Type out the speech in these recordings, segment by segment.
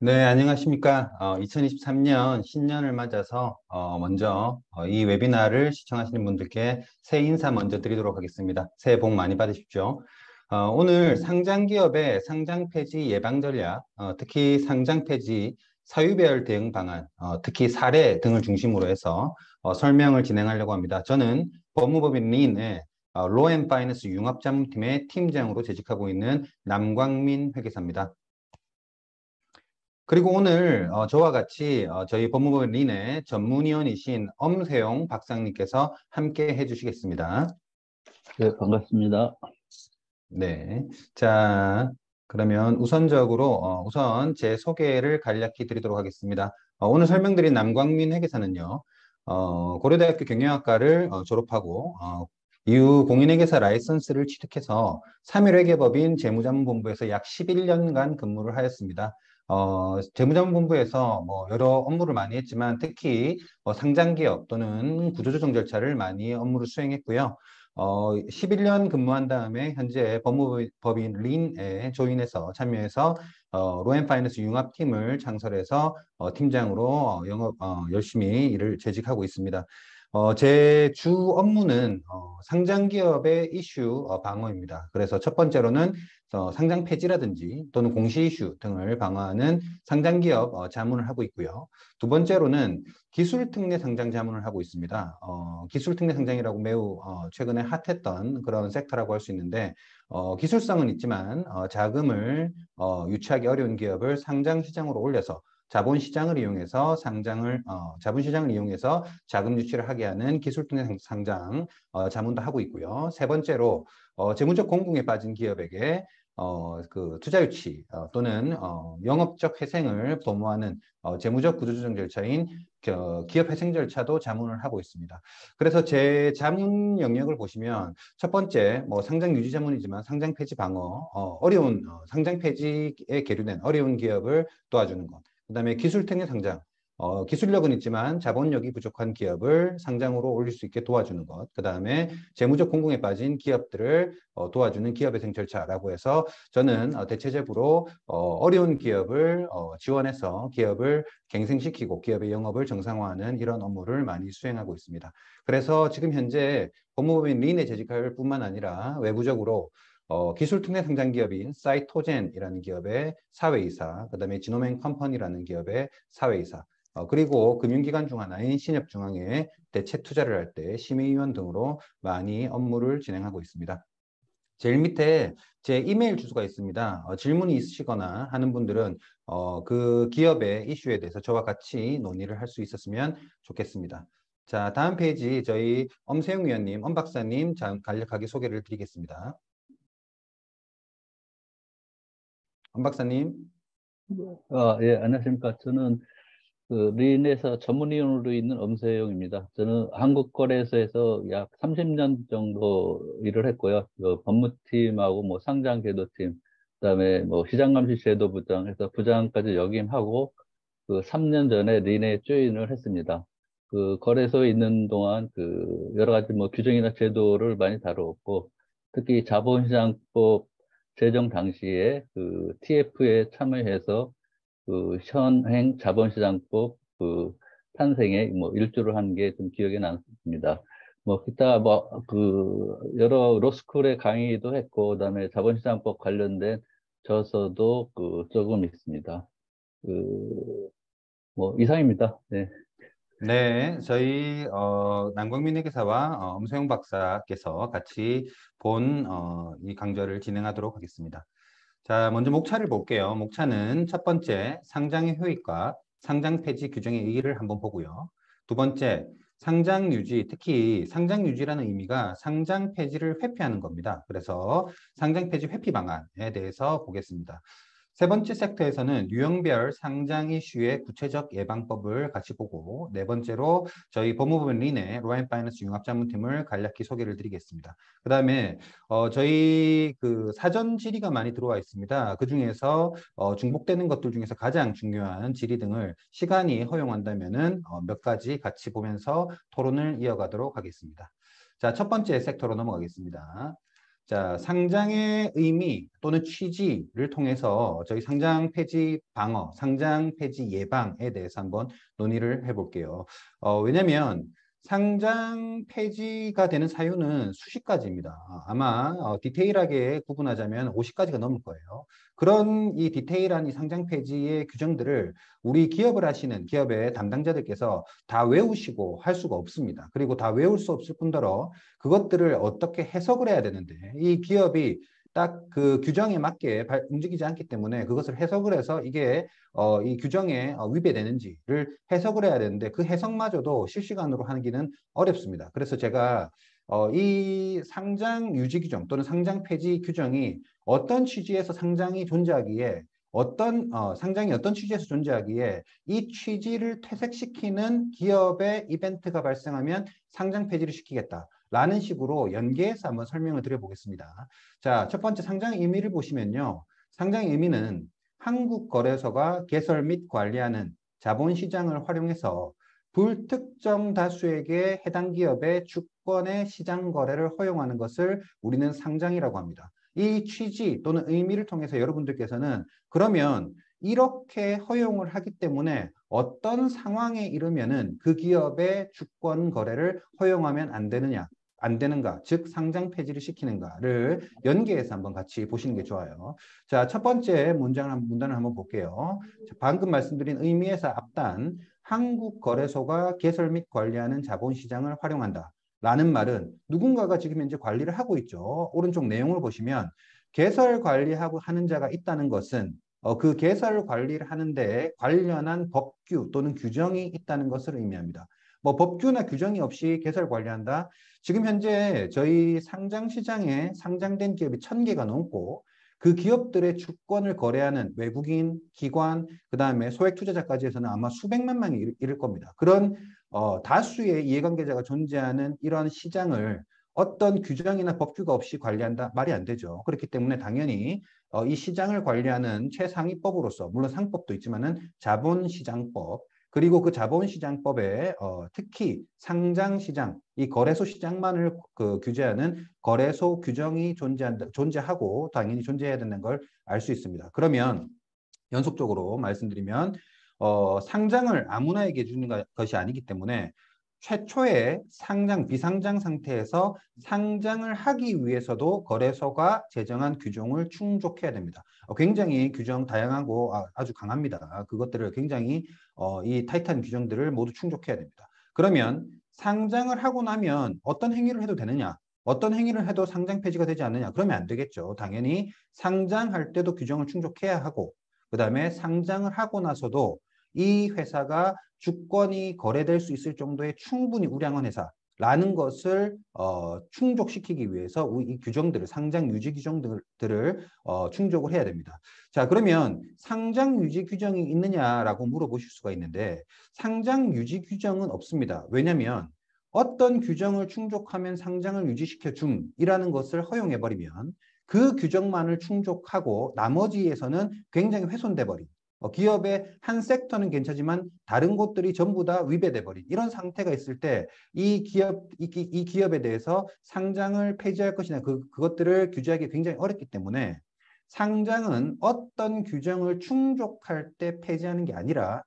네, 안녕하십니까. 2023년 신년을 맞아서 먼저 이 웨비나를 시청하시는 분들께 새해 인사 먼저 드리도록 하겠습니다. 새해 복 많이 받으십시오. 오늘 상장 기업의 상장 폐지 예방 전략, 특히 상장 폐지 사유배열 대응 방안, 특히 사례 등을 중심으로 해서 설명을 진행하려고 합니다. 저는 법무법인 린의 로앤파이낸스 융합자문팀의 팀장으로 재직하고 있는 남광민 회계사입니다. 그리고 오늘 저와 같이 저희 법무부 린의 전문위원이신 엄세용 박사님께서 함께 해주시겠습니다. 네, 반갑습니다. 네. 자, 그러면 우선적으로 우선 제 소개를 간략히 드리도록 하겠습니다. 오늘 설명드린 남광민 회계사는요, 고려대학교 경영학과를 졸업하고 이후 공인회계사 라이선스를 취득해서 3일 회계법인 재무자문본부에서 약 11년간 근무를 하였습니다. 재무자문본부에서 뭐 여러 업무를 많이 했지만 특히 상장기업 또는 구조조정 절차를 많이 업무를 수행했고요. 11년 근무한 다음에 현재 법무법인 린에 조인해서 참여해서 로앤파이낸스 융합팀을 창설해서 팀장으로 열심히 일을 재직하고 있습니다. 제 주 업무는 상장기업의 이슈 방어입니다. 그래서 첫 번째로는 상장 폐지라든지 또는 공시 이슈 등을 방어하는 상장기업 자문을 하고 있고요. 두 번째로는 기술 특례 상장 자문을 하고 있습니다. 기술 특례 상장이라고 매우 최근에 핫했던 그런 섹터라고 할 수 있는데 기술성은 있지만 자금을 유치하기 어려운 기업을 상장 시장으로 올려서 자본시장을 이용해서 자본시장을 이용해서 자금 유치를 하게 하는 기술 특례 상장 자문도 하고 있고요. 세 번째로 재무적 공공에 빠진 기업에게 그 투자 유치 또는 영업적 회생을 도모하는 재무적 구조조정 절차인 기업 회생 절차도 자문을 하고 있습니다. 그래서 제 자문 영역을 보시면 첫 번째 뭐 상장 유지 자문이지만 상장 폐지 방어, 어려운 상장 폐지에 계류된 어려운 기업을 도와주는 것. 그다음에 기술 특례 상장. 기술력은 있지만 자본력이 부족한 기업을 상장으로 올릴 수 있게 도와주는 것. 그 다음에 재무적 공공에 빠진 기업들을 도와주는 기업회생 절차라고 해서 저는 대체적으로 어려운 기업을 지원해서 기업을 갱생시키고 기업의 영업을 정상화하는 이런 업무를 많이 수행하고 있습니다. 그래서 지금 현재 법무법인 린에 재직할 뿐만 아니라 외부적으로 기술 특례 상장 기업인 사이토젠이라는 기업의 사회이사, 그다음에 지노맨 컴퍼니라는 기업의 사회이사, 그리고 금융기관 중 하나인 신협중앙회에 대체 투자를 할 때 심의위원 등으로 많이 업무를 진행하고 있습니다. 제일 밑에 제 이메일 주소가 있습니다. 질문이 있으시거나 하는 분들은 그 기업의 이슈에 대해서 저와 같이 논의를 할 수 있었으면 좋겠습니다. 자, 다음 페이지 저희 엄세용 위원님, 엄 박사님 간략하게 소개를 드리겠습니다. 엄 박사님. 예, 안녕하십니까. 저는 그 린에서 전문위원으로 있는 엄세용입니다. 저는 한국거래소에서 약 30년 정도 일을 했고요. 그 법무팀하고 뭐 상장제도팀, 그다음에 뭐 시장감시제도부장 해서 부장까지 역임하고 그 3년 전에 린에 조인을 했습니다. 그 거래소에 있는 동안 그 여러 가지 뭐 규정이나 제도를 많이 다루었고, 특히 자본시장법 제정 당시에 그 TF에 참여해서 그 현행 자본시장법 그 탄생에 뭐 일조를 한 게 좀 기억에 남습니다. 뭐 기타 뭐 그 여러 로스쿨에 강의도 했고, 그다음에 자본시장법 관련된 저서도 그 조금 있습니다. 그 뭐 이상입니다. 네. 네, 저희 남광민 회계사와 엄소영 박사께서 같이 본 이 강좌를 진행하도록 하겠습니다. 자, 먼저 목차를 볼게요. 목차는 첫 번째, 상장의 효익과 상장 폐지 규정의 의의를 한번 보고요. 두 번째, 상장 유지, 특히 상장 유지라는 의미가 상장 폐지를 회피하는 겁니다. 그래서 상장 폐지 회피 방안에 대해서 보겠습니다. 세 번째 섹터에서는 유형별 상장 이슈의 구체적 예방법을 같이 보고, 네 번째로 저희 법무법인 린의 로앤파이낸스 융합자문팀을 간략히 소개를 드리겠습니다. 그 다음에 저희 그 사전 질의가 많이 들어와 있습니다. 그 중에서 중복되는 것들 중에서 가장 중요한 질의 등을 시간이 허용한다면은 몇 가지 같이 보면서 토론을 이어가도록 하겠습니다. 자, 첫 번째 섹터로 넘어가겠습니다. 자, 상장의 의미 또는 취지를 통해서 저희 상장 폐지 방어, 상장 폐지 예방에 대해서 한번 논의를 해볼게요. 왜냐면 상장 폐지가 되는 사유는 수십 가지입니다. 아마 디테일하게 구분하자면 50가지가 넘을 거예요. 그런 이 디테일한 이 상장 폐지의 규정들을 우리 기업을 하시는 기업의 담당자들께서 다 외우시고 할 수가 없습니다. 그리고 다 외울 수 없을 뿐더러 그것들을 어떻게 해석을 해야 되는데 이 기업이 딱 그 규정에 맞게 움직이지 않기 때문에 그것을 해석을 해서 이게 이 규정에 위배되는지를 해석을 해야 되는데 그 해석마저도 실시간으로 하기는 어렵습니다. 그래서 제가 이 상장 유지 규정 또는 상장 폐지 규정이 어떤 취지에서 상장이 존재하기에 상장이 어떤 취지에서 존재하기에 이 취지를 퇴색시키는 기업의 이벤트가 발생하면 상장 폐지를 시키겠다. 라는 식으로 연계해서 한번 설명을 드려보겠습니다. 자, 첫 번째 상장 의미를 보시면요. 상장 의미는 한국거래소가 개설 및 관리하는 자본시장을 활용해서 불특정 다수에게 해당 기업의 주권의 시장 거래를 허용하는 것을 우리는 상장이라고 합니다. 이 취지 또는 의미를 통해서 여러분들께서는 그러면 이렇게 허용을 하기 때문에 어떤 상황에 이르면은 그 기업의 주권 거래를 허용하면 안 되느냐? 안 되는가, 즉 상장 폐지를 시키는가를 연계해서 한번 같이 보시는 게 좋아요. 자, 첫 번째 문단을 한번 볼게요. 자, 방금 말씀드린 의미에서 앞단 한국거래소가 개설 및 관리하는 자본시장을 활용한다. 라는 말은 누군가가 지금 현재 관리를 하고 있죠. 오른쪽 내용을 보시면 개설 관리하고 하는 자가 있다는 것은 그 개설 관리를 하는데 관련한 법규 또는 규정이 있다는 것을 의미합니다. 뭐 법규나 규정이 없이 개설 관리한다. 지금 현재 저희 상장 시장에 상장된 기업이 1000개가 넘고 그 기업들의 주권을 거래하는 외국인, 기관, 그다음에 소액 투자자까지 해서는 아마 수백만 명이 이를 겁니다. 그런 다수의 이해관계자가 존재하는 이런 시장을 어떤 규정이나 법규가 없이 관리한다? 말이 안 되죠. 그렇기 때문에 당연히 이 시장을 관리하는 최상위법으로서 물론 상법도 있지만은 자본시장법 그리고 그 자본시장법에 특히 상장시장, 이 거래소 시장만을 규제하는 거래소 규정이 존재하고 당연히 존재해야 되는 걸 알 수 있습니다. 그러면 연속적으로 말씀드리면 상장을 아무나에게 주는 것이 아니기 때문에 최초의 상장, 비상장 상태에서 상장을 하기 위해서도 거래소가 제정한 규정을 충족해야 됩니다. 굉장히 규정 다양하고 아주 강합니다. 그것들을 굉장히 이 타이트한 규정들을 모두 충족해야 됩니다. 그러면 상장을 하고 나면 어떤 행위를 해도 되느냐? 어떤 행위를 해도 상장 폐지가 되지 않느냐? 그러면 안 되겠죠. 당연히 상장할 때도 규정을 충족해야 하고 그다음에 상장을 하고 나서도 이 회사가 주권이 거래될 수 있을 정도의 충분히 우량한 회사라는 것을 충족시키기 위해서 이 규정들을 상장 유지 규정들을 충족을 해야 됩니다. 자, 그러면 상장 유지 규정이 있느냐라고 물어보실 수가 있는데 상장 유지 규정은 없습니다. 왜냐하면 어떤 규정을 충족하면 상장을 유지시켜 줌이라는 것을 허용해버리면 그 규정만을 충족하고 나머지에서는 굉장히 훼손돼 버린 기업의 한 섹터는 괜찮지만 다른 곳들이 전부 다 위배돼 버린 이런 상태가 있을 때 이 기업에 대해서 상장을 폐지할 것이냐 그것들을 규제하기 굉장히 어렵기 때문에 상장은 어떤 규정을 충족할 때 폐지하는 게 아니라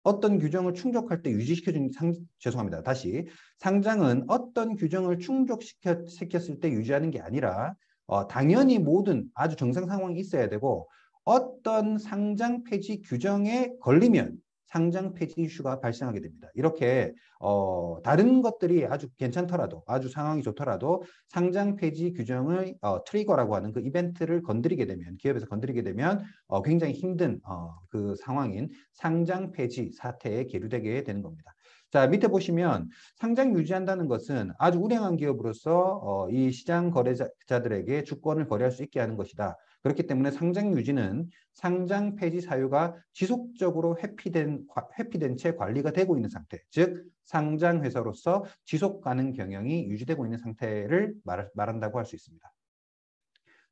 어떤 규정을 충족할 때 유지시켜주는 죄송합니다. 다시 상장은 어떤 규정을 충족시켰을 때 유지하는 게 아니라 당연히 모든 아주 정상 상황이 있어야 되고 어떤 상장 폐지 규정에 걸리면 상장 폐지 이슈가 발생하게 됩니다. 이렇게 다른 것들이 아주 괜찮더라도 아주 상황이 좋더라도 상장 폐지 규정의 트리거라고 하는 그 이벤트를 건드리게 되면 기업에서 건드리게 되면 굉장히 힘든 그 상황인 상장 폐지 사태에 계류되게 되는 겁니다. 자, 밑에 보시면 상장 유지한다는 것은 아주 우량한 기업으로서 이 시장 거래자들에게 주권을 거래할 수 있게 하는 것이다. 그렇기 때문에 상장 유지는 상장 폐지 사유가 지속적으로 회피된 채 관리가 되고 있는 상태, 즉 상장 회사로서 지속 가능 경영이 유지되고 있는 상태를 말한다고 할 수 있습니다.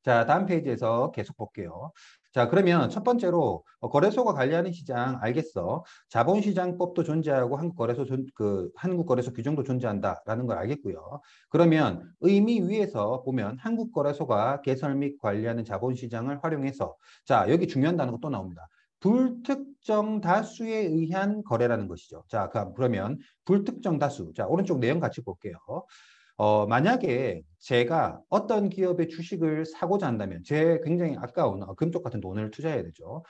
자, 다음 페이지에서 계속 볼게요. 자, 그러면 첫 번째로 거래소가 관리하는 시장 알겠어. 자본시장법도 존재하고 한국거래소 규정도 존재한다라는 걸 알겠고요. 그러면 의미 위에서 보면 한국거래소가 개설 및 관리하는 자본시장을 활용해서 자, 여기 중요한 단어가 또 나옵니다. 불특정 다수에 의한 거래라는 것이죠. 자, 그러면 불특정 다수. 자, 오른쪽 내용 같이 볼게요. 만약에 제가 어떤 기업의 주식을 사고자 한다면 제 굉장히 아까운 금쪽 같은 돈을 투자해야 되죠.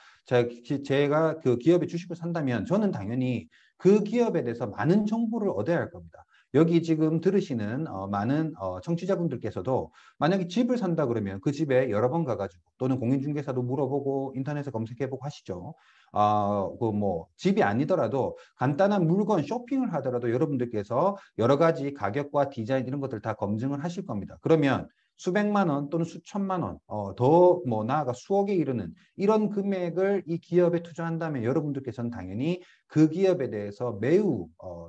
제가 그 기업의 주식을 산다면 저는 당연히 그 기업에 대해서 많은 정보를 얻어야 할 겁니다. 여기 지금 들으시는 많은 청취자분들께서도 만약에 집을 산다 그러면 그 집에 여러 번 가가지고 또는 공인중개사도 물어보고 인터넷에 검색해보고 하시죠. 그 뭐 집이 아니더라도 간단한 물건 쇼핑을 하더라도 여러분들께서 여러 가지 가격과 디자인 이런 것들 다 검증을 하실 겁니다. 그러면 수백만 원 또는 수천만 원, 더 뭐 나아가 수억에 이르는 이런 금액을 이 기업에 투자한다면 여러분들께서는 당연히 그 기업에 대해서 매우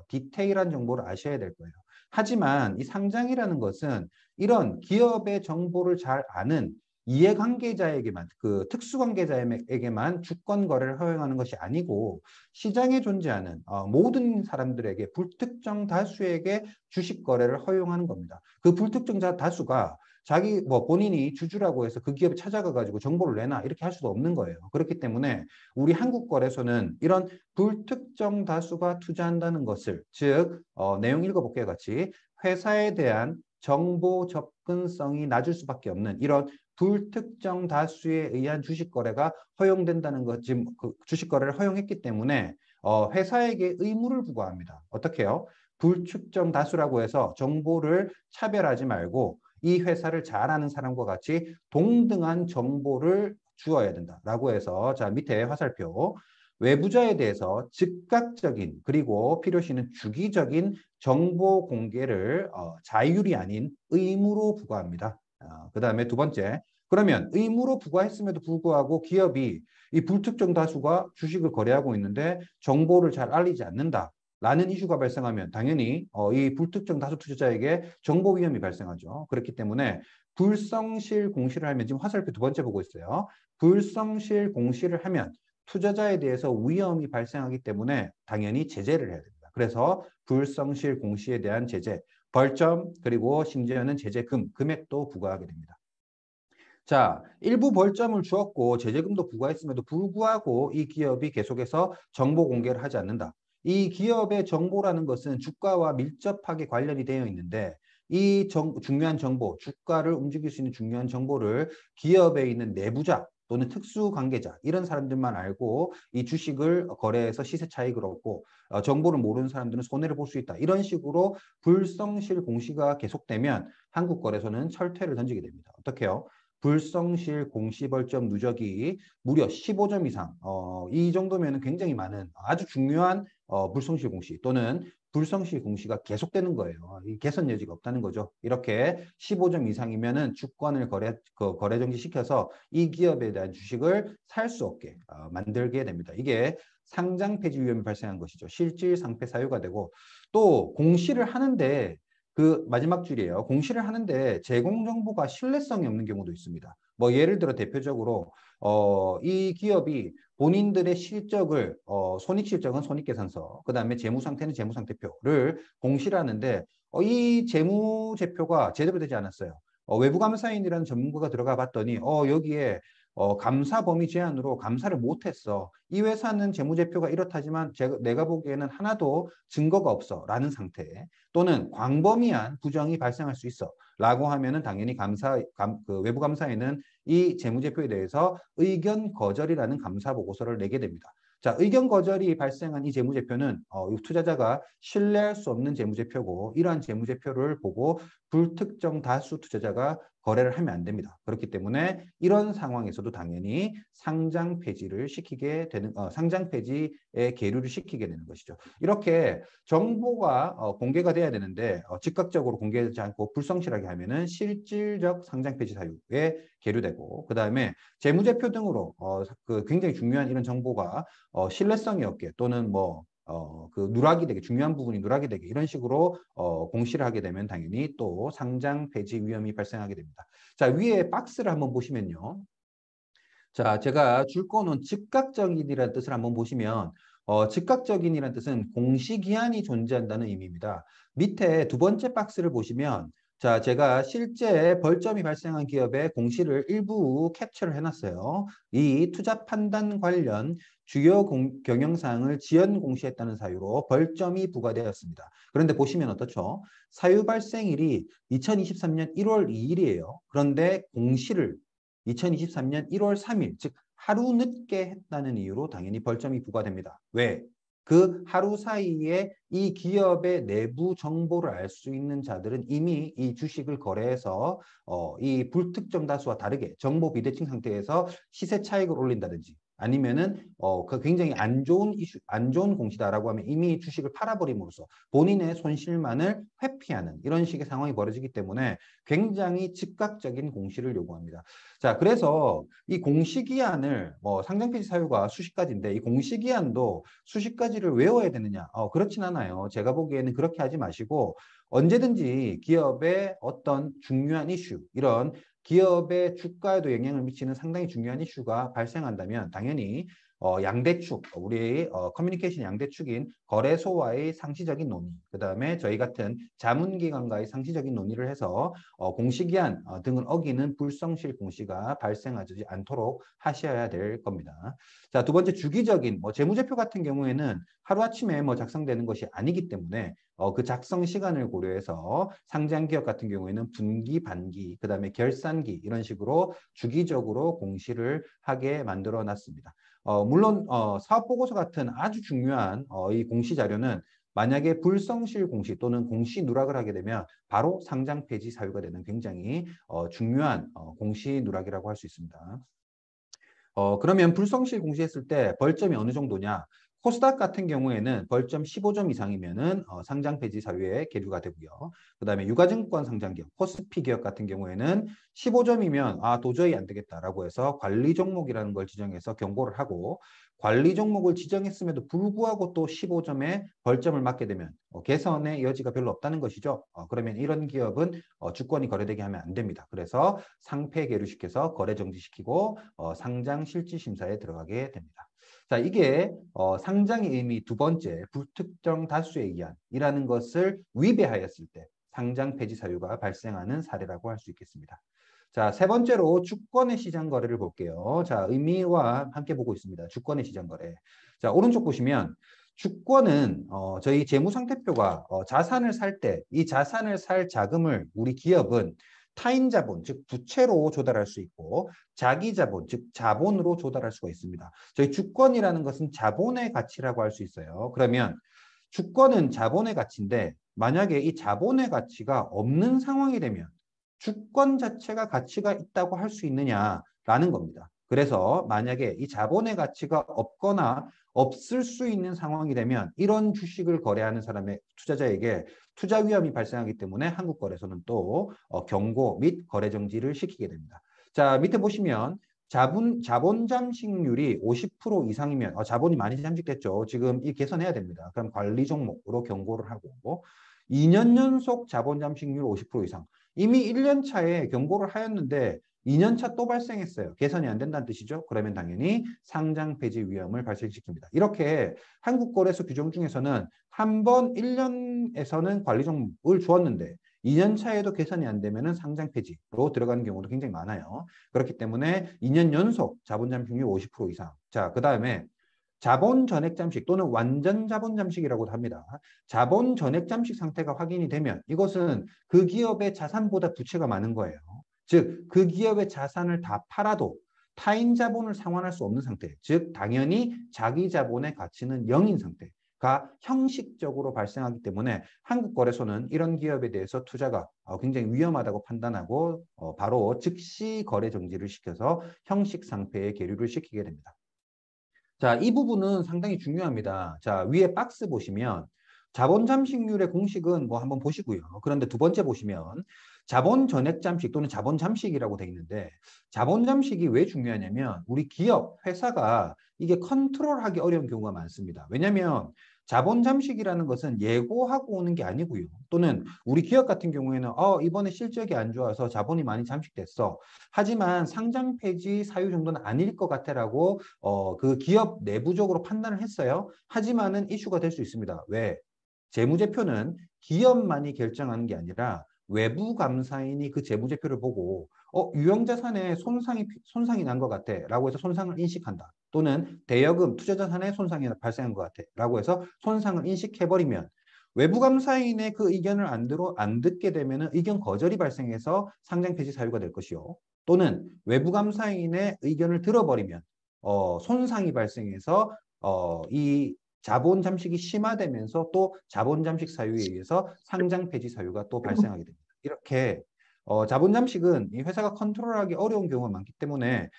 디테일한 정보를 아셔야 될 거예요. 하지만 이 상장이라는 것은 이런 기업의 정보를 잘 아는 이해관계자에게만, 그 특수관계자에게만 주권 거래를 허용하는 것이 아니고 시장에 존재하는 모든 사람들에게 불특정 다수에게 주식 거래를 허용하는 겁니다. 그 불특정 다수가 자기 뭐 본인이 주주라고 해서 그 기업에 찾아가 가지고 정보를 내놔 이렇게 할 수도 없는 거예요. 그렇기 때문에 우리 한국거래소는 이런 불특정 다수가 투자한다는 것을 즉 내용 읽어볼게요 같이 회사에 대한 정보 접근성이 낮을 수밖에 없는 이런 불특정 다수에 의한 주식 거래가 허용된다는 것, 지금 그 주식 거래를 허용했기 때문에 회사에게 의무를 부과합니다. 어떻게 해요? 불특정 다수라고 해서 정보를 차별하지 말고 이 회사를 잘 아는 사람과 같이 동등한 정보를 주어야 된다라고 해서 자 밑에 화살표 외부자에 대해서 즉각적인 그리고 필요시는 주기적인 정보 공개를 자율이 아닌 의무로 부과합니다. 그 다음에 두 번째, 그러면 의무로 부과했음에도 불구하고 기업이 이 불특정 다수가 주식을 거래하고 있는데 정보를 잘 알리지 않는다. 라는 이슈가 발생하면 당연히 이 불특정 다수 투자자에게 정보 위험이 발생하죠. 그렇기 때문에 불성실 공시를 하면 지금 화살표 두 번째 보고 있어요. 불성실 공시를 하면 투자자에 대해서 위험이 발생하기 때문에 당연히 제재를 해야 됩니다. 그래서 불성실 공시에 대한 제재, 벌점 그리고 심지어는 제재금, 금액도 부과하게 됩니다. 자, 일부 벌점을 주었고 제재금도 부과했음에도 불구하고 이 기업이 계속해서 정보 공개를 하지 않는다. 이 기업의 정보라는 것은 주가와 밀접하게 관련이 되어 있는데 이 중요한 정보, 주가를 움직일 수 있는 중요한 정보를 기업에 있는 내부자 또는 특수 관계자 이런 사람들만 알고 이 주식을 거래해서 시세 차익을 얻고 정보를 모르는 사람들은 손해를 볼 수 있다. 이런 식으로 불성실 공시가 계속되면 한국거래소는 철퇴를 던지게 됩니다. 어떻게요? 불성실 공시벌점 누적이 무려 15점 이상, 이 정도면 굉장히 많은 아주 중요한 불성실 공시 또는 불성실 공시가 계속되는 거예요. 이 개선 여지가 없다는 거죠. 이렇게 15점 이상이면은 주권을 거래 정지시켜서 이 기업에 대한 주식을 살 수 없게 만들게 됩니다. 이게 상장 폐지 위험이 발생한 것이죠. 실질 상패 사유가 되고 또 공시를 하는데 그 마지막 줄이에요. 공시를 하는데 제공 정보가 신뢰성이 없는 경우도 있습니다. 뭐 예를 들어 대표적으로 이 기업이 본인들의 실적을 손익 실적은 손익계산서, 그다음에 재무 상태는 재무 상태표를 공시를 하는데 이 재무 제표가 제대로 되지 않았어요. 외부 감사인이라는 전문가가 들어가 봤더니 여기에 감사 범위 제한으로 감사를 못했어. 이 회사는 재무제표가 이렇다지만 내가 보기에는 하나도 증거가 없어 라는 상태 또는 광범위한 부정이 발생할 수 있어 라고 하면은 당연히 그 외부 감사에는 이 재무제표에 대해서 의견 거절이라는 감사 보고서를 내게 됩니다. 자, 의견 거절이 발생한 이 재무제표는 투자자가 신뢰할 수 없는 재무제표고 이러한 재무제표를 보고 불특정 다수 투자자가 거래를 하면 안 됩니다. 그렇기 때문에 이런 상황에서도 당연히 상장 폐지를 시키게 되는 상장 폐지에 계류를 시키게 되는 것이죠. 이렇게 정보가 공개가 돼야 되는데 즉각적으로 공개되지 않고 불성실하게 하면은 실질적 상장 폐지 사유에 계류되고 그다음에 재무제표 등으로 그 굉장히 중요한 이런 정보가 신뢰성이 없게 또는 뭐 그 누락이 되게 중요한 부분이 누락이 되게 이런 식으로 공시를 하게 되면 당연히 또 상장 폐지 위험이 발생하게 됩니다. 자, 위에 박스를 한번 보시면요. 자, 제가 줄 거는 즉각적인이라는 뜻을 한번 보시면 즉각적인이라는 뜻은 공시기한이 존재한다는 의미입니다. 밑에 두 번째 박스를 보시면 자, 제가 실제 벌점이 발생한 기업의 공시를 일부 캡처를 해놨어요. 이 투자 판단 관련 주요 경영사항을 지연 공시했다는 사유로 벌점이 부과되었습니다. 그런데 보시면 어떻죠? 사유 발생일이 2023년 1월 2일이에요. 그런데 공시를 2023년 1월 3일, 즉 하루 늦게 했다는 이유로 당연히 벌점이 부과됩니다. 왜? 그 하루 사이에 이 기업의 내부 정보를 알 수 있는 자들은 이미 이 주식을 거래해서 이 불특정 다수와 다르게 정보 비대칭 상태에서 시세 차익을 올린다든지 아니면은 그 굉장히 안 좋은 이슈, 안 좋은 공시다라고 하면 이미 주식을 팔아버림으로써 본인의 손실만을 회피하는 이런 식의 상황이 벌어지기 때문에 굉장히 즉각적인 공시를 요구합니다. 자, 그래서 이 공시기한을 상장 폐지 사유가 수십 가지인데 이 공시기한도 수십 가지를 외워야 되느냐? 그렇진 않아요. 제가 보기에는 그렇게 하지 마시고 언제든지 기업의 어떤 중요한 이슈, 이런 기업의 주가에도 영향을 미치는 상당히 중요한 이슈가 발생한다면 당연히 양대축, 우리 커뮤니케이션 양대축인 거래소와의 상시적인 논의, 그 다음에 저희 같은 자문기관과의 상시적인 논의를 해서 공시기한 등을 어기는 불성실 공시가 발생하지 않도록 하셔야 될 겁니다. 자, 두 번째 주기적인 재무제표 같은 경우에는 하루아침에 작성되는 것이 아니기 때문에 그 작성 시간을 고려해서 상장 기업 같은 경우에는 분기, 반기, 그 다음에 결산기 이런 식으로 주기적으로 공시를 하게 만들어 놨습니다. 물론 사업보고서 같은 아주 중요한 이 공시 자료는 만약에 불성실 공시 또는 공시 누락을 하게 되면 바로 상장 폐지 사유가 되는 굉장히 중요한 공시 누락이라고 할 수 있습니다. 그러면 불성실 공시했을 때 벌점이 어느 정도냐? 코스닥 같은 경우에는 벌점 15점 이상이면은 상장 폐지 사유에 계류가 되고요. 그다음에 유가증권 상장기업, 코스피 기업 같은 경우에는 15점이면 도저히 안 되겠다라고 해서 관리 종목이라는 걸 지정해서 경고를 하고 관리 종목을 지정했음에도 불구하고 또 15점의 벌점을 맞게 되면 개선의 여지가 별로 없다는 것이죠. 그러면 이런 기업은 주권이 거래되게 하면 안 됩니다. 그래서 상폐 계류시켜서 거래 정지시키고 상장 실질 심사에 들어가게 됩니다. 자, 이게 상장의 의미 두 번째, 불특정 다수에 의한이라는 것을 위배하였을 때 상장 폐지 사유가 발생하는 사례라고 할 수 있겠습니다. 자, 세 번째로 주권의 시장 거래를 볼게요. 자, 의미와 함께 보고 있습니다. 주권의 시장 거래. 자, 오른쪽 보시면 주권은 저희 재무상태표가 자산을 살 때 이 자산을 살 자금을 우리 기업은 타인 자본, 즉 부채로 조달할 수 있고 자기 자본, 즉 자본으로 조달할 수가 있습니다. 저희 주권이라는 것은 자본의 가치라고 할 수 있어요. 그러면 주권은 자본의 가치인데 만약에 이 자본의 가치가 없는 상황이 되면 주권 자체가 가치가 있다고 할 수 있느냐라는 겁니다. 그래서 만약에 이 자본의 가치가 없거나 없을 수 있는 상황이 되면 이런 주식을 거래하는 사람의 투자자에게 투자 위험이 발생하기 때문에 한국거래소는 또 경고 및 거래 정지를 시키게 됩니다. 자, 밑에 보시면 자본 잠식률이 50% 이상이면 자본이 많이 잠식됐죠. 지금 이 개선해야 됩니다. 그럼 관리 종목으로 경고를 하고 2년 연속 자본 잠식률 50% 이상. 이미 1년 차에 경고를 하였는데 2년 차 또 발생했어요. 개선이 안 된다는 뜻이죠. 그러면 당연히 상장 폐지 위험을 발생시킵니다. 이렇게 한국거래소 규정 중에서는 한 번 1년에서는 관리 종목을 주었는데 2년 차에도 개선이 안 되면 상장 폐지로 들어가는 경우도 굉장히 많아요. 그렇기 때문에 2년 연속 자본 잠식률 50% 이상. 자, 그다음에 자본 전액 잠식 또는 완전 자본 잠식이라고도 합니다. 자본 전액 잠식 상태가 확인이 되면 이것은 그 기업의 자산보다 부채가 많은 거예요. 즉, 그 기업의 자산을 다 팔아도 타인 자본을 상환할 수 없는 상태. 즉, 당연히 자기 자본의 가치는 0인 상태가 형식적으로 발생하기 때문에 한국거래소는 이런 기업에 대해서 투자가 굉장히 위험하다고 판단하고 바로 즉시 거래 정지를 시켜서 형식 상태에 계류를 시키게 됩니다. 자, 이 부분은 상당히 중요합니다. 자, 위에 박스 보시면 자본 잠식률의 공식은 한번 보시고요. 그런데 두 번째 보시면 자본 전액 잠식 또는 자본 잠식이라고 되어 있는데 자본 잠식이 왜 중요하냐면 우리 기업, 회사가 이게 컨트롤하기 어려운 경우가 많습니다. 왜냐하면 자본 잠식이라는 것은 예고하고 오는 게 아니고요. 또는 우리 기업 같은 경우에는 이번에 실적이 안 좋아서 자본이 많이 잠식됐어. 하지만 상장 폐지 사유 정도는 아닐 것 같아라고 그 기업 내부적으로 판단을 했어요. 하지만은 이슈가 될 수 있습니다. 왜? 재무제표는 기업만이 결정하는 게 아니라 외부 감사인이 그 재무제표를 보고 유형자산에 손상이 난 것 같아 라고 해서 손상을 인식한다. 또는 대여금, 투자자산에 손상이 발생한 것 같아 라고 해서 손상을 인식해버리면 외부 감사인의 그 의견을 안 듣게 되면 의견 거절이 발생해서 상장 폐지 사유가 될 것이요. 또는 외부 감사인의 의견을 들어버리면 손상이 발생해서 이 자본 잠식이 심화되면서 또 자본 잠식 사유에 의해서 상장 폐지 사유가 또 발생하게 됩니다. 이렇게 자본 잠식은 이 회사가 컨트롤하기 어려운 경우가 많기 때문에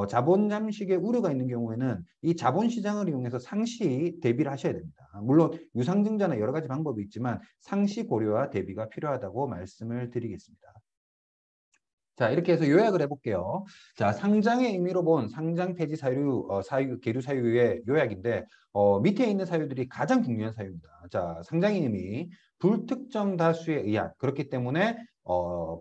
자본 잠식의 우려가 있는 경우에는 이 자본 시장을 이용해서 상시 대비를 하셔야 됩니다. 물론 유상증자나 여러 가지 방법이 있지만 상시 고려와 대비가 필요하다고 말씀을 드리겠습니다. 자, 이렇게 해서 요약을 해볼게요. 자, 상장의 의미로 본 상장 폐지 계류 사유의 요약인데, 밑에 있는 사유들이 가장 중요한 사유입니다. 자, 상장의 의미, 불특정 다수에 의한, 그렇기 때문에,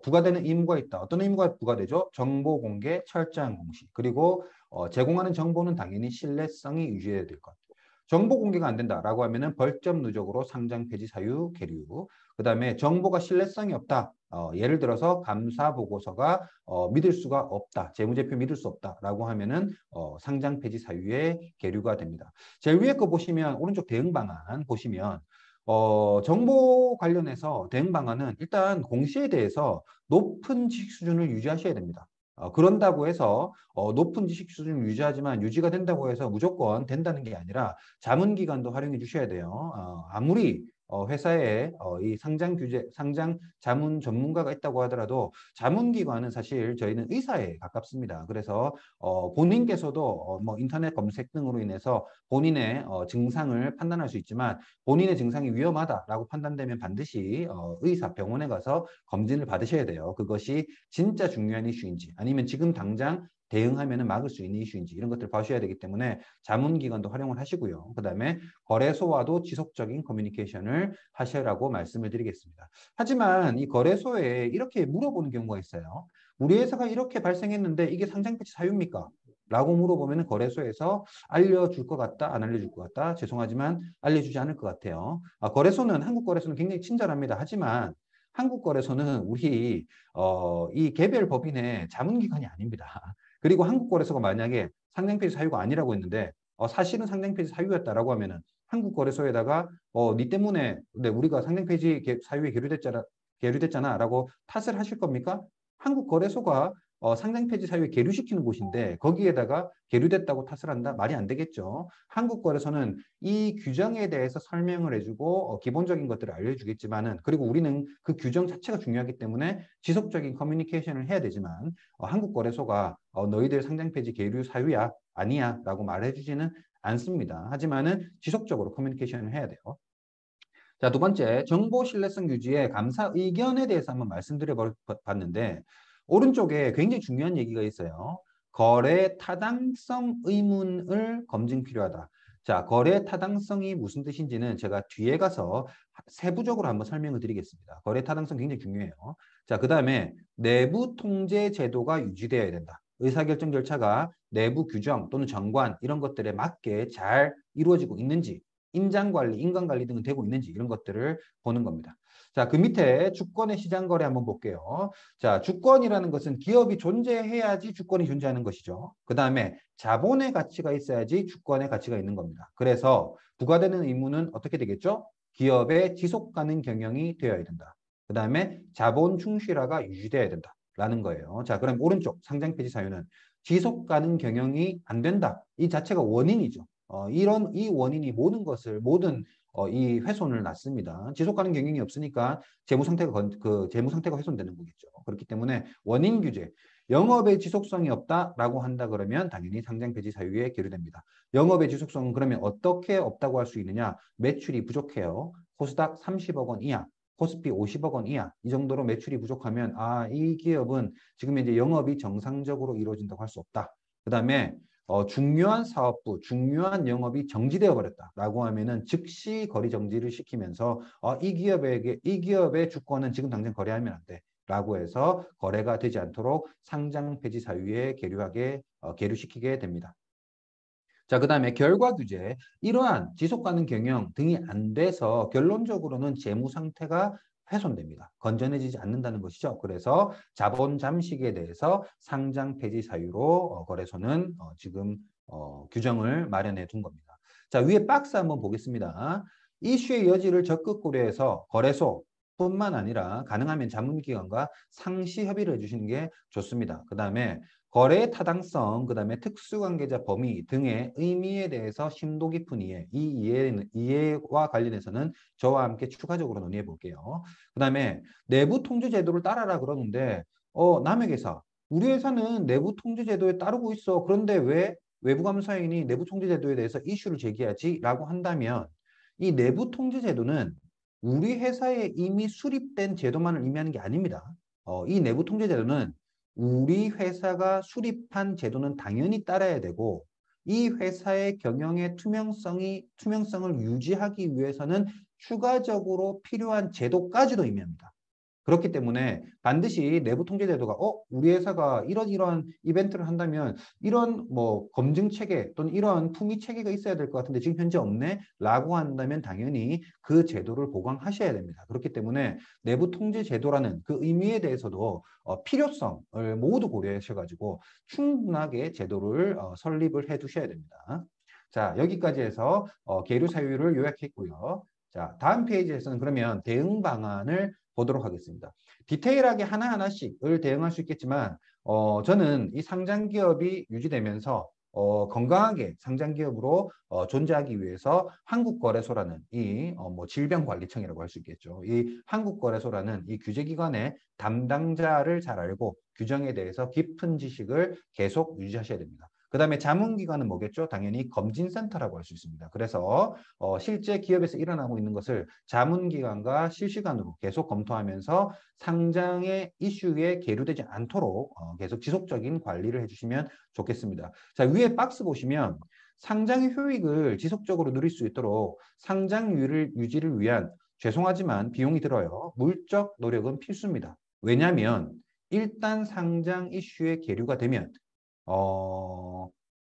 부과되는 의무가 있다. 어떤 의무가 부과되죠? 정보 공개, 철저한 공시. 그리고, 제공하는 정보는 당연히 신뢰성이 유지해야 될 것. 정보 공개가 안 된다라고 하면은 벌점 누적으로 상장 폐지 사유 계류. 그다음에 정보가 신뢰성이 없다. 예를 들어서 감사 보고서가 믿을 수가 없다. 재무제표 믿을 수 없다라고 하면은 상장 폐지 사유의 계류가 됩니다. 제일 위에 거 보시면 오른쪽 대응 방안 보시면 정보 관련해서 대응 방안은 일단 공시에 대해서 높은 지식 수준을 유지하셔야 됩니다. 그런다고 해서 높은 지식 수준을 유지하지만 유지가 된다고 해서 무조건 된다는 게 아니라 자문기관도 활용해 주셔야 돼요. 아무리 회사에 이 상장 자문 전문가가 있다고 하더라도 자문기관은 사실 저희는 의사에 가깝습니다. 그래서 본인께서도 뭐 인터넷 검색 등으로 인해서 본인의 증상을 판단할 수 있지만 본인의 증상이 위험하다라고 판단되면 반드시 의사 병원에 가서 검진을 받으셔야 돼요. 그것이 진짜 중요한 이슈인지 아니면 지금 당장 대응하면 막을 수 있는 이슈인지 이런 것들을 봐셔야 되기 때문에 자문기관도 활용을 하시고요. 그 다음에 거래소와도 지속적인 커뮤니케이션을 하시라고 말씀을 드리겠습니다. 하지만 이 거래소에 이렇게 물어보는 경우가 있어요. 우리 회사가 이렇게 발생했는데 이게 상장 폐지 사유입니까? 라고 물어보면 거래소에서 알려줄 것 같다, 안 알려줄 것 같다. 죄송하지만 알려주지 않을 것 같아요. 한국 거래소는 굉장히 친절합니다. 하지만 한국 거래소는 이 개별 법인의 자문기관이 아닙니다. 그리고 한국 거래소가 만약에 상장 폐지 사유가 아니라고 했는데 사실은 상장 폐지 사유였다라고 하면은 한국 거래소에다가 니 때문에 우리가 상장 폐지 사유에 계류됐잖아라고 탓을 하실 겁니까? 한국 거래소가 상장 폐지 사유에 계류시키는 곳인데 거기에다가 계류됐다고 탓을 한다? 말이 안 되겠죠. 한국 거래소는 이 규정에 대해서 설명을 해주고 기본적인 것들을 알려주겠지만은 그리고 우리는 그 규정 자체가 중요하기 때문에 지속적인 커뮤니케이션을 해야 되지만 한국 거래소가 너희들 상장 폐지 계류 사유야 아니야 라고 말해주지는 않습니다. 하지만은 지속적으로 커뮤니케이션을 해야 돼요. 자, 두 번째, 정보 신뢰성 유지의 감사 의견에 대해서 한번 말씀드려 봤는데 오른쪽에 굉장히 중요한 얘기가 있어요. 거래 타당성 의문을 검증 필요하다. 자, 거래 타당성이 무슨 뜻인지는 제가 뒤에 가서 세부적으로 한번 설명을 드리겠습니다. 거래 타당성 굉장히 중요해요. 자, 그 다음에 내부 통제 제도가 유지되어야 된다. 의사결정 절차가 내부 규정 또는 정관 이런 것들에 맞게 잘 이루어지고 있는지 인장관리, 인간관리 등은 되고 있는지 이런 것들을 보는 겁니다. 자, 그 밑에 주권의 시장거래 한번 볼게요. 자, 주권이라는 것은 기업이 존재해야지 주권이 존재하는 것이죠. 그 다음에 자본의 가치가 있어야지 주권의 가치가 있는 겁니다. 그래서 부과되는 의무는 어떻게 되겠죠? 기업의 지속 가능 경영이 되어야 된다. 그 다음에 자본 충실화가 유지되어야 된다. 라는 거예요. 자, 그럼 오른쪽 상장 폐지 사유는 지속 가능 경영이 안 된다. 이 자체가 원인이죠. 이 원인이 모든 이 훼손을 낳습니다. 지속 가능 경영이 없으니까 재무 상태가 훼손되는 거겠죠. 그렇기 때문에 원인 규제, 영업의 지속성이 없다라고 한다 그러면 당연히 상장 폐지 사유에 계류됩니다. 영업의 지속성은 그러면 어떻게 없다고 할 수 있느냐? 매출이 부족해요. 코스닥 30억 원 이하, 코스피 50억 원 이하 이 정도로 매출이 부족하면 이 기업은 지금 이제 영업이 정상적으로 이루어진다고 할 수 없다. 그 다음에 중요한 사업부, 중요한 영업이 정지되어 버렸다라고 하면은 즉시 거래 정지를 시키면서 이 기업의 주권은 지금 당장 거래하면 안 돼. 라고 해서 거래가 되지 않도록 상장 폐지 사유에 계류시키게 됩니다. 자, 그다음에 결과 규제. 이러한 지속 가능 경영 등이 안 돼서 결론적으로는 재무 상태가 훼손됩니다. 건전해지지 않는다는 것이죠. 그래서 자본 잠식에 대해서 상장 폐지 사유로 거래소는 지금 규정을 마련해 둔 겁니다. 자, 위에 박스 한번 보겠습니다. 이슈의 여지를 적극 고려해서 거래소뿐만 아니라 가능하면 자문기관과 상시 협의를 해주시는 게 좋습니다. 그 다음에 거래의 타당성, 그 다음에 특수관계자 범위 등의 의미에 대해서 심도 깊은 이해와 관련해서는 저와 함께 추가적으로 논의해 볼게요. 그 다음에 내부 통제 제도를 따라라 그러는데, 남의 회사, 우리 회사는 내부 통제 제도에 따르고 있어. 그런데 왜 외부 감사인이 내부 통제 제도에 대해서 이슈를 제기하지? 라고 한다면, 이 내부 통제 제도는 우리 회사에 이미 수립된 제도만을 의미하는 게 아닙니다. 이 내부 통제 제도는 우리 회사가 수립한 제도는 당연히 따라야 되고 이 회사의 경영의 투명성을 유지하기 위해서는 추가적으로 필요한 제도까지도 의미합니다. 그렇기 때문에 반드시 내부 통제 제도가 우리 회사가 이러한 이벤트를 한다면 이런 뭐 검증 체계 또는 이런 품위 체계가 있어야 될 것 같은데 지금 현재 없네 라고 한다면 당연히 그 제도를 보강하셔야 됩니다. 그렇기 때문에 내부 통제 제도라는 그 의미에 대해서도 필요성을 모두 고려하셔가지고 충분하게 제도를 설립을 해 두셔야 됩니다. 자, 여기까지 해서 계류 사유를 요약했고요. 자, 다음 페이지에서는 그러면 대응 방안을 보도록 하겠습니다. 디테일하게 하나하나씩을 대응할 수 있겠지만 저는 이 상장 기업이 유지되면서 건강하게 상장 기업으로 존재하기 위해서 한국거래소라는 이 질병관리청이라고 할 수 있겠죠. 이 한국거래소라는 이 규제기관의 담당자를 잘 알고 규정에 대해서 깊은 지식을 계속 유지하셔야 됩니다. 그 다음에 자문기관은 뭐겠죠? 당연히 검진센터라고 할 수 있습니다. 그래서 실제 기업에서 일어나고 있는 것을 자문기관과 실시간으로 계속 검토하면서 상장의 이슈에 계류되지 않도록 계속 지속적인 관리를 해주시면 좋겠습니다. 자, 위에 박스 보시면 상장의 효익을 지속적으로 누릴 수 있도록 상장률을 유지를 위한 죄송하지만 비용이 들어요. 물적 노력은 필수입니다. 왜냐하면 일단 상장 이슈에 계류가 되면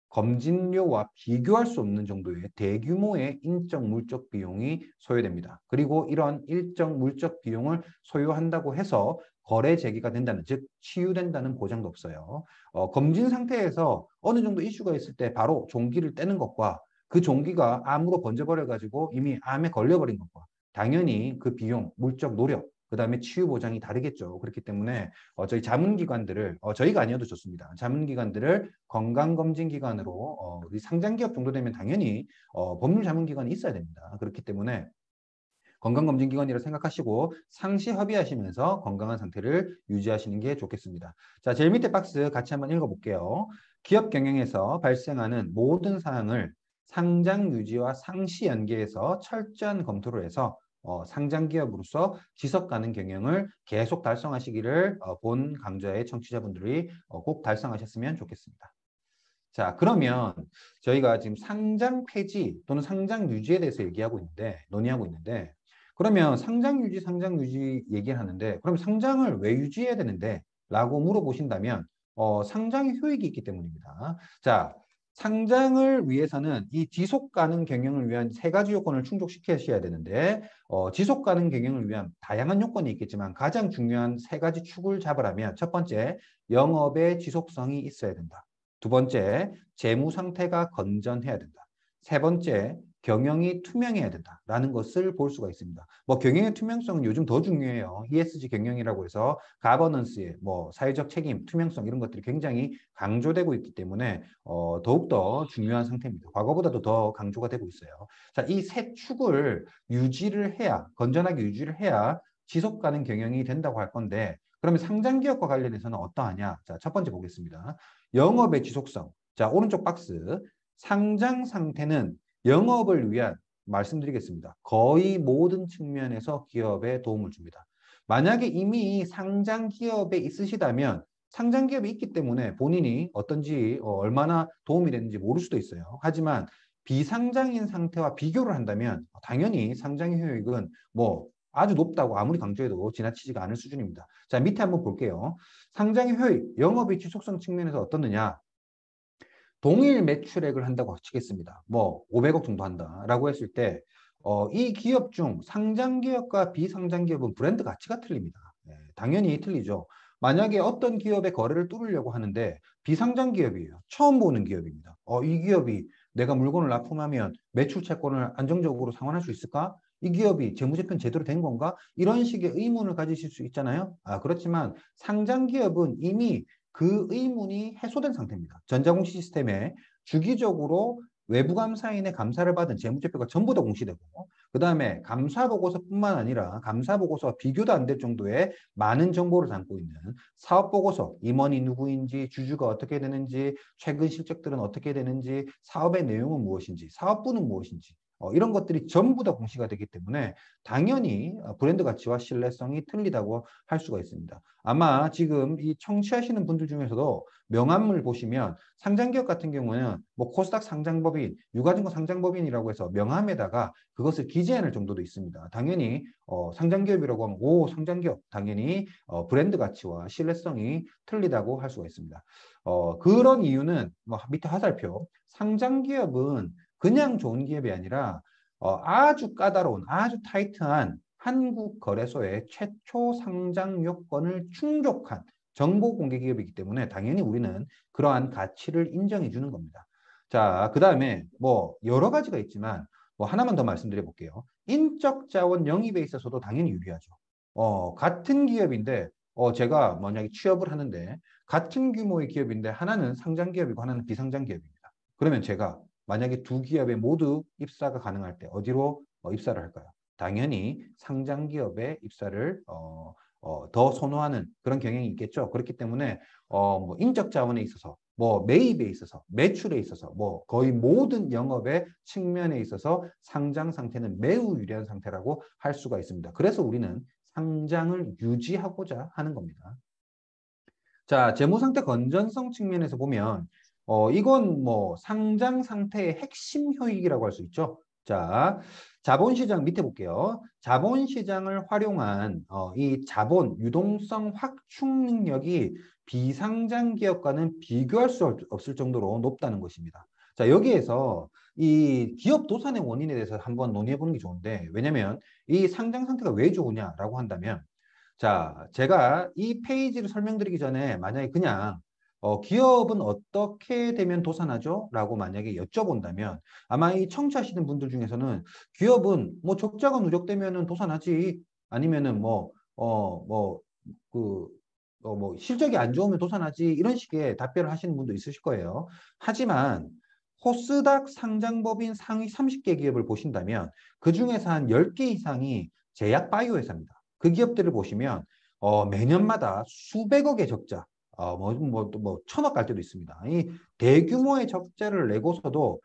검진료와 비교할 수 없는 정도의 대규모의 인적 물적 비용이 소요됩니다. 그리고 이런 일정 물적 비용을 소요한다고 해서 거래 제기가 된다는, 즉 치유된다는 보장도 없어요. 검진 상태에서 어느 정도 이슈가 있을 때 바로 종기를 떼는 것과 그 종기가 암으로 번져버려가지고 이미 암에 걸려버린 것과 당연히 그 비용, 물적 노력, 그 다음에 치유 보장이 다르겠죠. 그렇기 때문에 저희 자문기관들을 저희가 아니어도 좋습니다. 자문기관들을 건강검진기관으로 우리 상장기업 정도 되면 당연히 법률자문기관이 있어야 됩니다. 그렇기 때문에 건강검진기관이라 생각하시고 상시 협의하시면서 건강한 상태를 유지하시는 게 좋겠습니다. 자, 제일 밑에 박스 같이 한번 읽어볼게요. 기업 경영에서 발생하는 모든 사항을 상장 유지와 상시 연계해서 철저한 검토를 해서 상장 기업으로서 지속 가능 경영을 계속 달성하시기를 본 강좌의 청취자분들이 꼭 달성하셨으면 좋겠습니다. 자, 그러면 저희가 지금 상장 폐지 또는 상장 유지에 대해서 논의하고 있는데 그러면 상장 유지 얘기를 하는데 그럼 상장을 왜 유지해야 되는데 라고 물어보신다면 상장의 효익이 있기 때문입니다. 자, 상장을 위해서는 이 지속 가능 경영을 위한 세 가지 요건을 충족시키셔야 되는데 지속 가능 경영을 위한 다양한 요건이 있겠지만 가장 중요한 세 가지 축을 잡으라면 첫 번째, 영업의 지속성이 있어야 된다. 두 번째, 재무 상태가 건전해야 된다. 세 번째, 경영이 투명해야 된다라는 것을 볼 수가 있습니다. 뭐 경영의 투명성은 요즘 더 중요해요. ESG 경영이라고 해서 가버넌스의 사회적 책임, 투명성 이런 것들이 굉장히 강조되고 있기 때문에 더욱더 중요한 상태입니다. 과거보다도 더 강조가 되고 있어요. 자, 이 세 축을 건전하게 유지를 해야 지속 가능 경영이 된다고 할 건데 그러면 상장 기업과 관련해서는 어떠하냐? 자, 첫 번째 보겠습니다. 영업의 지속성. 자, 오른쪽 박스. 상장 상태는 영업을 위한 말씀드리겠습니다. 거의 모든 측면에서 기업에 도움을 줍니다. 만약에 이미 상장 기업에 있으시다면 상장 기업이 있기 때문에 본인이 어떤지 얼마나 도움이 되는지 모를 수도 있어요. 하지만 비상장인 상태와 비교를 한다면 당연히 상장의 효익은 뭐 아주 높다고 아무리 강조해도 지나치지가 않을 수준입니다. 자, 밑에 한번 볼게요. 상장의 효익, 영업의 지속성 측면에서 어떻느냐? 동일 매출액을 한다고 치겠습니다. 뭐 500억 정도 한다라고 했을 때 이 기업 중 상장 기업과 비상장 기업은 브랜드 가치가 틀립니다. 당연히 틀리죠. 만약에 어떤 기업의 거래를 뚫으려고 하는데 비상장 기업이에요. 처음 보는 기업입니다. 이 기업이 내가 물건을 납품하면 매출 채권을 안정적으로 상환할 수 있을까? 이 기업이 재무제표는 제대로 된 건가? 이런 식의 의문을 가지실 수 있잖아요. 그렇지만 상장 기업은 이미 그 의문이 해소된 상태입니다. 전자공시 시스템에 주기적으로 외부 감사인의 감사를 받은 재무제표가 전부 다 공시되고, 그 다음에 감사보고서뿐만 아니라 감사보고서와 비교도 안 될 정도의 많은 정보를 담고 있는 사업보고서, 임원이 누구인지, 주주가 어떻게 되는지, 최근 실적들은 어떻게 되는지, 사업의 내용은 무엇인지, 사업부는 무엇인지, 이런 것들이 전부 다 공시가 되기 때문에 당연히 브랜드 가치와 신뢰성이 틀리다고 할 수가 있습니다. 아마 지금 이 청취하시는 분들 중에서도 명함을 보시면 상장기업 같은 경우는 뭐 코스닥 상장법인, 유가증권 상장법인이라고 해서 명함에다가 그것을 기재하는 정도도 있습니다. 당연히 상장기업이라고 하면 오 상장기업 당연히 브랜드 가치와 신뢰성이 틀리다고 할 수가 있습니다. 그런 이유는 뭐 밑에 화살표 상장기업은 그냥 좋은 기업이 아니라 아주 까다로운 아주 타이트한 한국 거래소의 최초 상장 요건을 충족한 정보 공개 기업이기 때문에 당연히 우리는 그러한 가치를 인정해 주는 겁니다. 자, 그 다음에 뭐 여러 가지가 있지만 뭐 하나만 더 말씀드려 볼게요. 인적 자원 영입에 있어서도 당연히 유리하죠. 같은 기업인데 제가 만약에 취업을 하는데 같은 규모의 기업인데 하나는 상장 기업이고 하나는 비상장 기업입니다. 그러면 제가 만약에 두 기업에 모두 입사가 가능할 때 어디로 입사를 할까요? 당연히 상장 기업에 입사를 더 선호하는 그런 경향이 있겠죠. 그렇기 때문에 뭐 인적 자원에 있어서, 뭐 매입에 있어서, 매출에 있어서, 뭐 거의 모든 영업의 측면에 있어서 상장 상태는 매우 유리한 상태라고 할 수가 있습니다. 그래서 우리는 상장을 유지하고자 하는 겁니다. 자, 재무 상태 건전성 측면에서 보면 이건 뭐 상장 상태의 핵심 효익이라고 할 수 있죠. 자, 자본시장 밑에 볼게요. 자본시장을 활용한 이 자본 유동성 확충 능력이 비상장 기업과는 비교할 수 없을 정도로 높다는 것입니다. 자, 여기에서 이 기업 도산의 원인에 대해서 한번 논의해 보는 게 좋은데, 왜냐면 이 상장 상태가 왜 좋으냐라고 한다면 자, 제가 이 페이지를 설명드리기 전에 만약에 그냥 기업은 어떻게 되면 도산하죠? 라고 만약에 여쭤본다면 아마 이 청취하시는 분들 중에서는 기업은 뭐 적자가 누적되면은 도산하지 아니면은 뭐 실적이 안 좋으면 도산하지 이런 식의 답변을 하시는 분도 있으실 거예요. 하지만 코스닥 상장법인 상위 30개 기업을 보신다면 그 중에서 한 10개 이상이 제약 바이오 회사입니다. 그 기업들을 보시면 매년마다 수백억의 적자, 천억 갈 때도 있습니다. 이 대규모의 적자를 내고서도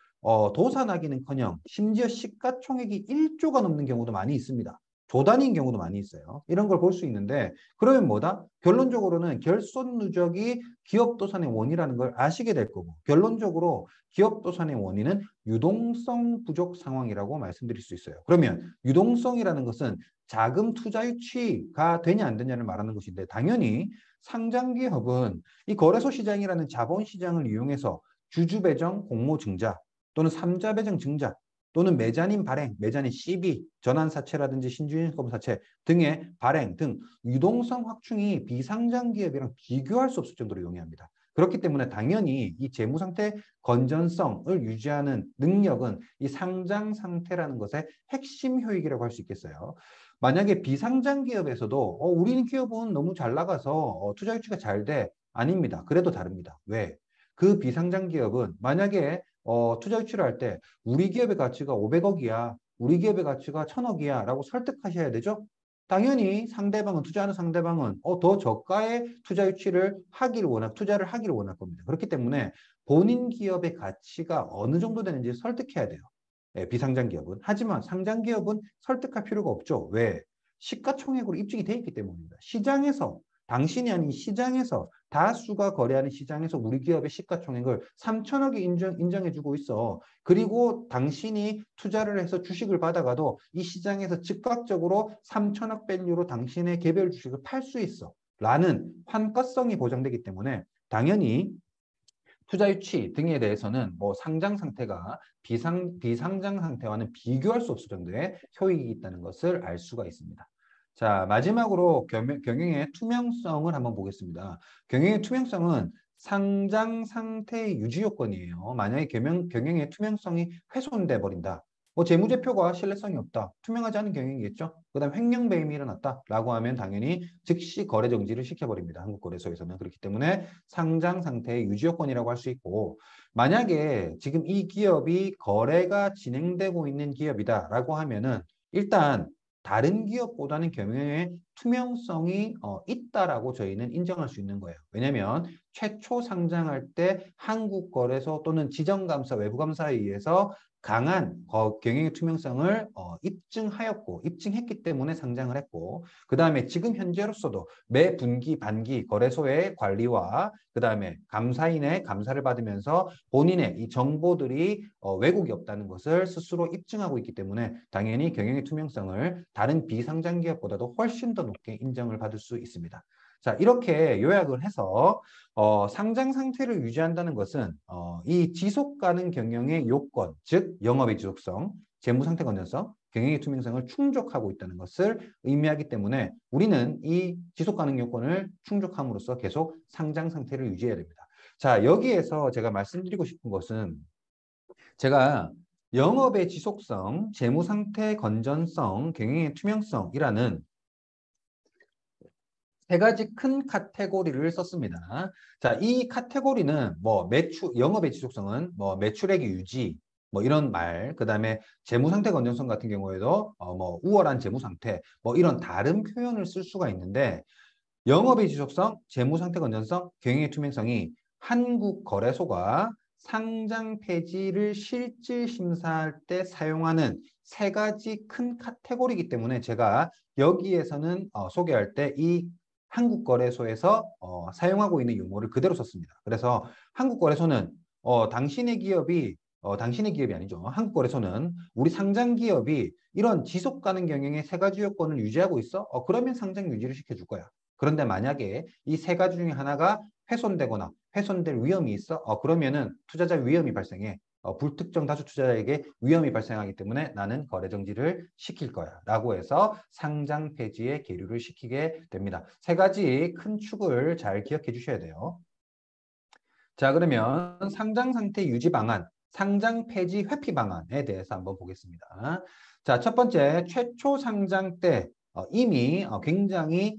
도산하기는커녕 심지어 시가총액이 1조가 넘는 경우도 많이 있습니다. 조 단위인 경우도 많이 있어요. 이런 걸 볼 수 있는데 그러면 뭐다? 결론적으로는 결손 누적이 기업 도산의 원인이라는 걸 아시게 될 거고 결론적으로 기업 도산의 원인은 유동성 부족 상황이라고 말씀드릴 수 있어요. 그러면 유동성이라는 것은 자금 투자 유치가 되냐 안 되냐를 말하는 것인데 당연히 상장 기업은 이 거래소 시장이라는 자본 시장을 이용해서 주주 배정, 공모 증자 또는 삼자 배정 증자 또는 매자님 발행, 매자님 CB, 전환사채라든지 신주인금 사채 등의 발행 등 유동성 확충이 비상장 기업이랑 비교할 수 없을 정도로 용이합니다. 그렇기 때문에 당연히 이 재무 상태 건전성을 유지하는 능력은 이 상장 상태라는 것의 핵심 효익이라고 할 수 있겠어요. 만약에 비상장 기업에서도 우리 기업은 너무 잘 나가서 투자 유치가 잘 돼. 아닙니다. 그래도 다릅니다. 왜? 그 비상장 기업은 만약에 투자 유치를 할 때 우리 기업의 가치가 500억이야. 우리 기업의 가치가 1000억이야. 라고 설득하셔야 되죠? 당연히 상대방은 투자하는 상대방은 더 저가의 투자 유치를 투자를 하기를 원할 겁니다. 그렇기 때문에 본인 기업의 가치가 어느 정도 되는지 설득해야 돼요. 비상장 기업은. 하지만 상장 기업은 설득할 필요가 없죠. 왜? 시가총액으로 입증이 돼 있기 때문입니다. 시장에서 당신이 아닌 시장에서 다수가 거래하는 시장에서 우리 기업의 시가총액을 3천억이 인정해주고 있어. 그리고 당신이 투자를 해서 주식을 받아가도 이 시장에서 즉각적으로 3천억 밸류로 당신의 개별 주식을 팔 수 있어. 라는 환가성이 보장되기 때문에 당연히 투자 유치 등에 대해서는 뭐 상장 상태가 비상장 상태와는 비교할 수 없을 정도의 효익이 있다는 것을 알 수가 있습니다. 자, 마지막으로 경영의 투명성을 한번 보겠습니다. 경영의 투명성은 상장 상태 유지 요건이에요. 만약에 경영의 투명성이 훼손돼 버린다. 뭐 재무제표가 신뢰성이 없다. 투명하지 않은 경영이겠죠. 그다음 횡령 배임이 일어났다라고 하면 당연히 즉시 거래 정지를 시켜버립니다. 한국거래소에서는. 그렇기 때문에 상장 상태의 유지 요건이라고 할 수 있고, 만약에 지금 이 기업이 거래가 진행되고 있는 기업이다라고 하면은 일단 다른 기업보다는 경영의 투명성이 있다라고 저희는 인정할 수 있는 거예요. 왜냐하면 최초 상장할 때 한국거래소 또는 지정감사, 외부감사에 의해서 강한 경영의 투명성을 입증했기 때문에 상장을 했고, 그 다음에 지금 현재로서도 매 분기, 반기 거래소의 관리와 그 다음에 감사인의 감사를 받으면서 본인의 이 정보들이 왜곡이 없다는 것을 스스로 입증하고 있기 때문에 당연히 경영의 투명성을 다른 비상장 기업보다도 훨씬 더 높게 인정을 받을 수 있습니다. 자, 이렇게 요약을 해서 상장 상태를 유지한다는 것은 이 지속 가능 경영의 요건, 즉 영업의 지속성, 재무 상태 건전성, 경영의 투명성을 충족하고 있다는 것을 의미하기 때문에 우리는 이 지속 가능 요건을 충족함으로써 계속 상장 상태를 유지해야 됩니다. 자, 여기에서 제가 말씀드리고 싶은 것은 제가 영업의 지속성, 재무 상태 건전성, 경영의 투명성이라는 세 가지 큰 카테고리를 썼습니다. 자, 이 카테고리는 뭐 영업의 지속성은 뭐 매출액의 유지, 뭐 이런 말, 그 다음에 재무상태 건전성 같은 경우에도 뭐 우월한 재무상태, 뭐 이런 다른 표현을 쓸 수가 있는데 영업의 지속성, 재무상태 건전성, 경영의 투명성이 한국거래소가 상장 폐지를 실질 심사할 때 사용하는 세 가지 큰 카테고리이기 때문에 제가 여기에서는 소개할 때 이 한국거래소에서 사용하고 있는 용어를 그대로 썼습니다. 그래서 한국거래소는 당신의 기업이 아니죠. 한국거래소는 우리 상장 기업이 이런 지속 가능 경영의 세 가지 요건을 유지하고 있어? 그러면 상장 유지를 시켜줄 거야. 그런데 만약에 이 세 가지 중에 하나가 훼손되거나 훼손될 위험이 있어? 그러면은 투자자 위험이 발생해. 불특정 다수 투자자에게 위험이 발생하기 때문에 나는 거래 정지를 시킬 거야 라고 해서 상장 폐지에 계류를 시키게 됩니다. 세 가지 큰 축을 잘 기억해 주셔야 돼요. 자, 그러면 상장 상태 유지 방안, 상장 폐지 회피 방안에 대해서 한번 보겠습니다. 자, 첫 번째, 최초 상장 때 이미 굉장히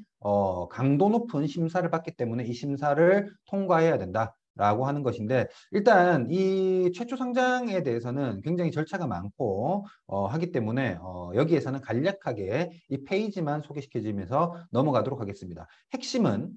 강도 높은 심사를 받기 때문에 이 심사를 통과해야 된다라고 하는 것인데, 일단 이 최초 상장에 대해서는 굉장히 절차가 많고 하기 때문에 여기에서는 간략하게 이 페이지만 소개시켜주면서 넘어가도록 하겠습니다. 핵심은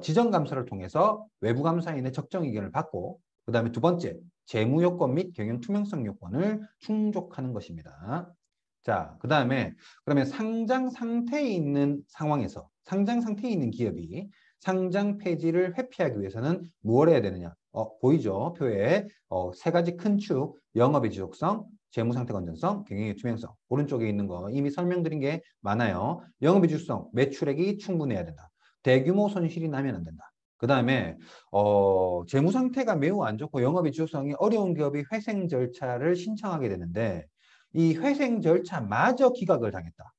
지정감사를 통해서 외부감사인의 적정 의견을 받고, 그 다음에 두 번째, 재무요건 및 경영 투명성 요건을 충족하는 것입니다. 자, 그 다음에 그러면 상장 상태에 있는 상황에서 상장 상태에 있는 기업이 상장 폐지를 회피하기 위해서는 무엇을 해야 되느냐? 보이죠? 표에 세 가지 큰 축, 영업의 지속성, 재무 상태 건전성, 경영의 투명성. 오른쪽에 있는 거 이미 설명드린 게 많아요. 영업의 지속성, 매출액이 충분해야 된다. 대규모 손실이 나면 안 된다. 그 다음에 재무 상태가 매우 안 좋고 영업의 지속성이 어려운 기업이 회생 절차를 신청하게 되는데 이 회생 절차마저 기각을 당했다.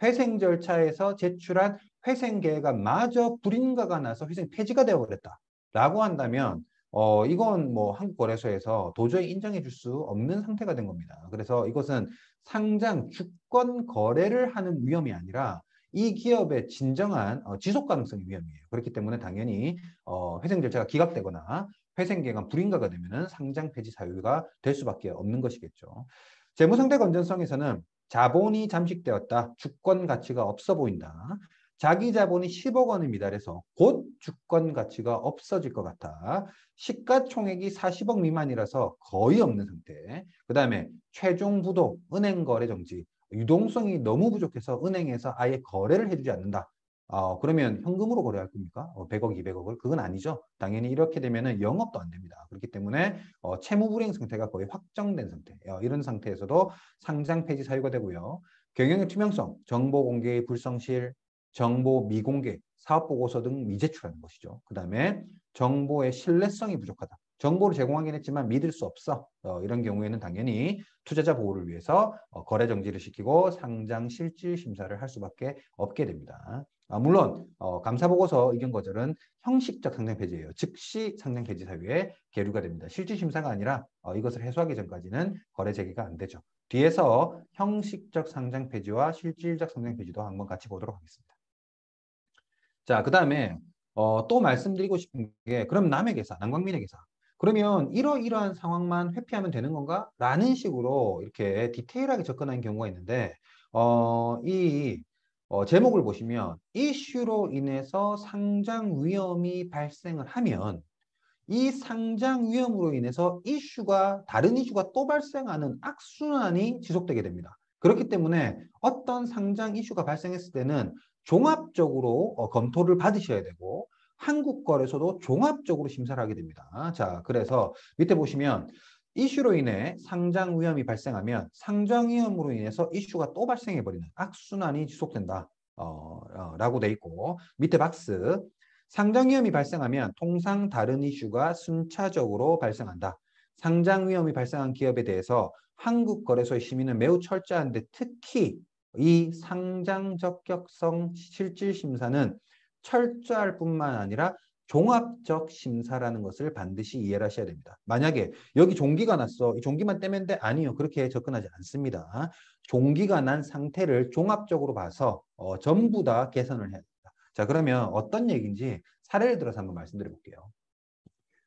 회생 절차에서 제출한 회생 계획가 마저 불인가가 나서 회생 폐지가 되어버렸다. 라고 한다면 이건 뭐 한국거래소에서 도저히 인정해 줄 수 없는 상태가 된 겁니다. 그래서 이것은 상장 주권 거래를 하는 위험이 아니라 이 기업의 진정한 지속 가능성의 위험이에요. 그렇기 때문에 당연히 회생 절차가 기각되거나 회생 계획안 불인가가 되면은 상장 폐지 사유가 될 수밖에 없는 것이겠죠. 재무상태 건전성에서는 자본이 잠식되었다. 주권 가치가 없어 보인다. 자기 자본이 10억 원을 미달해서 곧 주권 가치가 없어질 것 같아. 시가총액이 40억 미만이라서 거의 없는 상태. 그 다음에 최종 부도, 은행 거래 정지. 유동성이 너무 부족해서 은행에서 아예 거래를 해주지 않는다. 그러면 현금으로 거래할 겁니까? 100억, 200억을? 그건 아니죠. 당연히 이렇게 되면은 영업도 안 됩니다. 그렇기 때문에 채무 불이행 상태가 거의 확정된 상태. 이런 상태에서도 상장 폐지 사유가 되고요. 경영의 투명성, 정보 공개의 불성실, 정보 미공개, 사업보고서 등 미제출하는 것이죠. 그 다음에 정보의 신뢰성이 부족하다. 정보를 제공하긴 했지만 믿을 수 없어. 이런 경우에는 당연히 투자자 보호를 위해서 거래 정지를 시키고 상장 실질 심사를 할 수밖에 없게 됩니다. 물론 감사보고서 의견 거절은 형식적 상장 폐지예요. 즉시 상장 폐지 사유에 계류가 됩니다. 실질 심사가 아니라 이것을 해소하기 전까지는 거래 재개가 안 되죠. 뒤에서 형식적 상장 폐지와 실질적 상장 폐지도 한번 같이 보도록 하겠습니다. 자, 그 다음에 또 말씀드리고 싶은 게 그럼 남의 계사, 남광민의 계사. 그러면 이러이러한 상황만 회피하면 되는 건가? 라는 식으로 이렇게 디테일하게 접근하는 경우가 있는데 이 제목을 보시면 이슈로 인해서 상장 위험이 발생을 하면 이 상장 위험으로 인해서 다른 이슈가 또 발생하는 악순환이 지속되게 됩니다. 그렇기 때문에 어떤 상장 이슈가 발생했을 때는 종합적으로 검토를 받으셔야 되고 한국거래소도 종합적으로 심사를 하게 됩니다. 자, 그래서 밑에 보시면 이슈로 인해 상장 위험이 발생하면 상장 위험으로 인해서 이슈가 또 발생해버리는 악순환이 지속된다. 라고 돼 있고 밑에 박스 상장 위험이 발생하면 통상 다른 이슈가 순차적으로 발생한다. 상장 위험이 발생한 기업에 대해서 한국거래소의 심의는 매우 철저한데 특히 이 상장 적격성 실질 심사는 철저할 뿐만 아니라 종합적 심사라는 것을 반드시 이해를 하셔야 됩니다. 만약에 여기 종기가 났어. 이 종기만 떼면 돼? 아니요. 그렇게 접근하지 않습니다. 종기가 난 상태를 종합적으로 봐서 전부 다 개선을 해야 됩니다. 자, 그러면 어떤 얘기인지 사례를 들어서 한번 말씀드려 볼게요.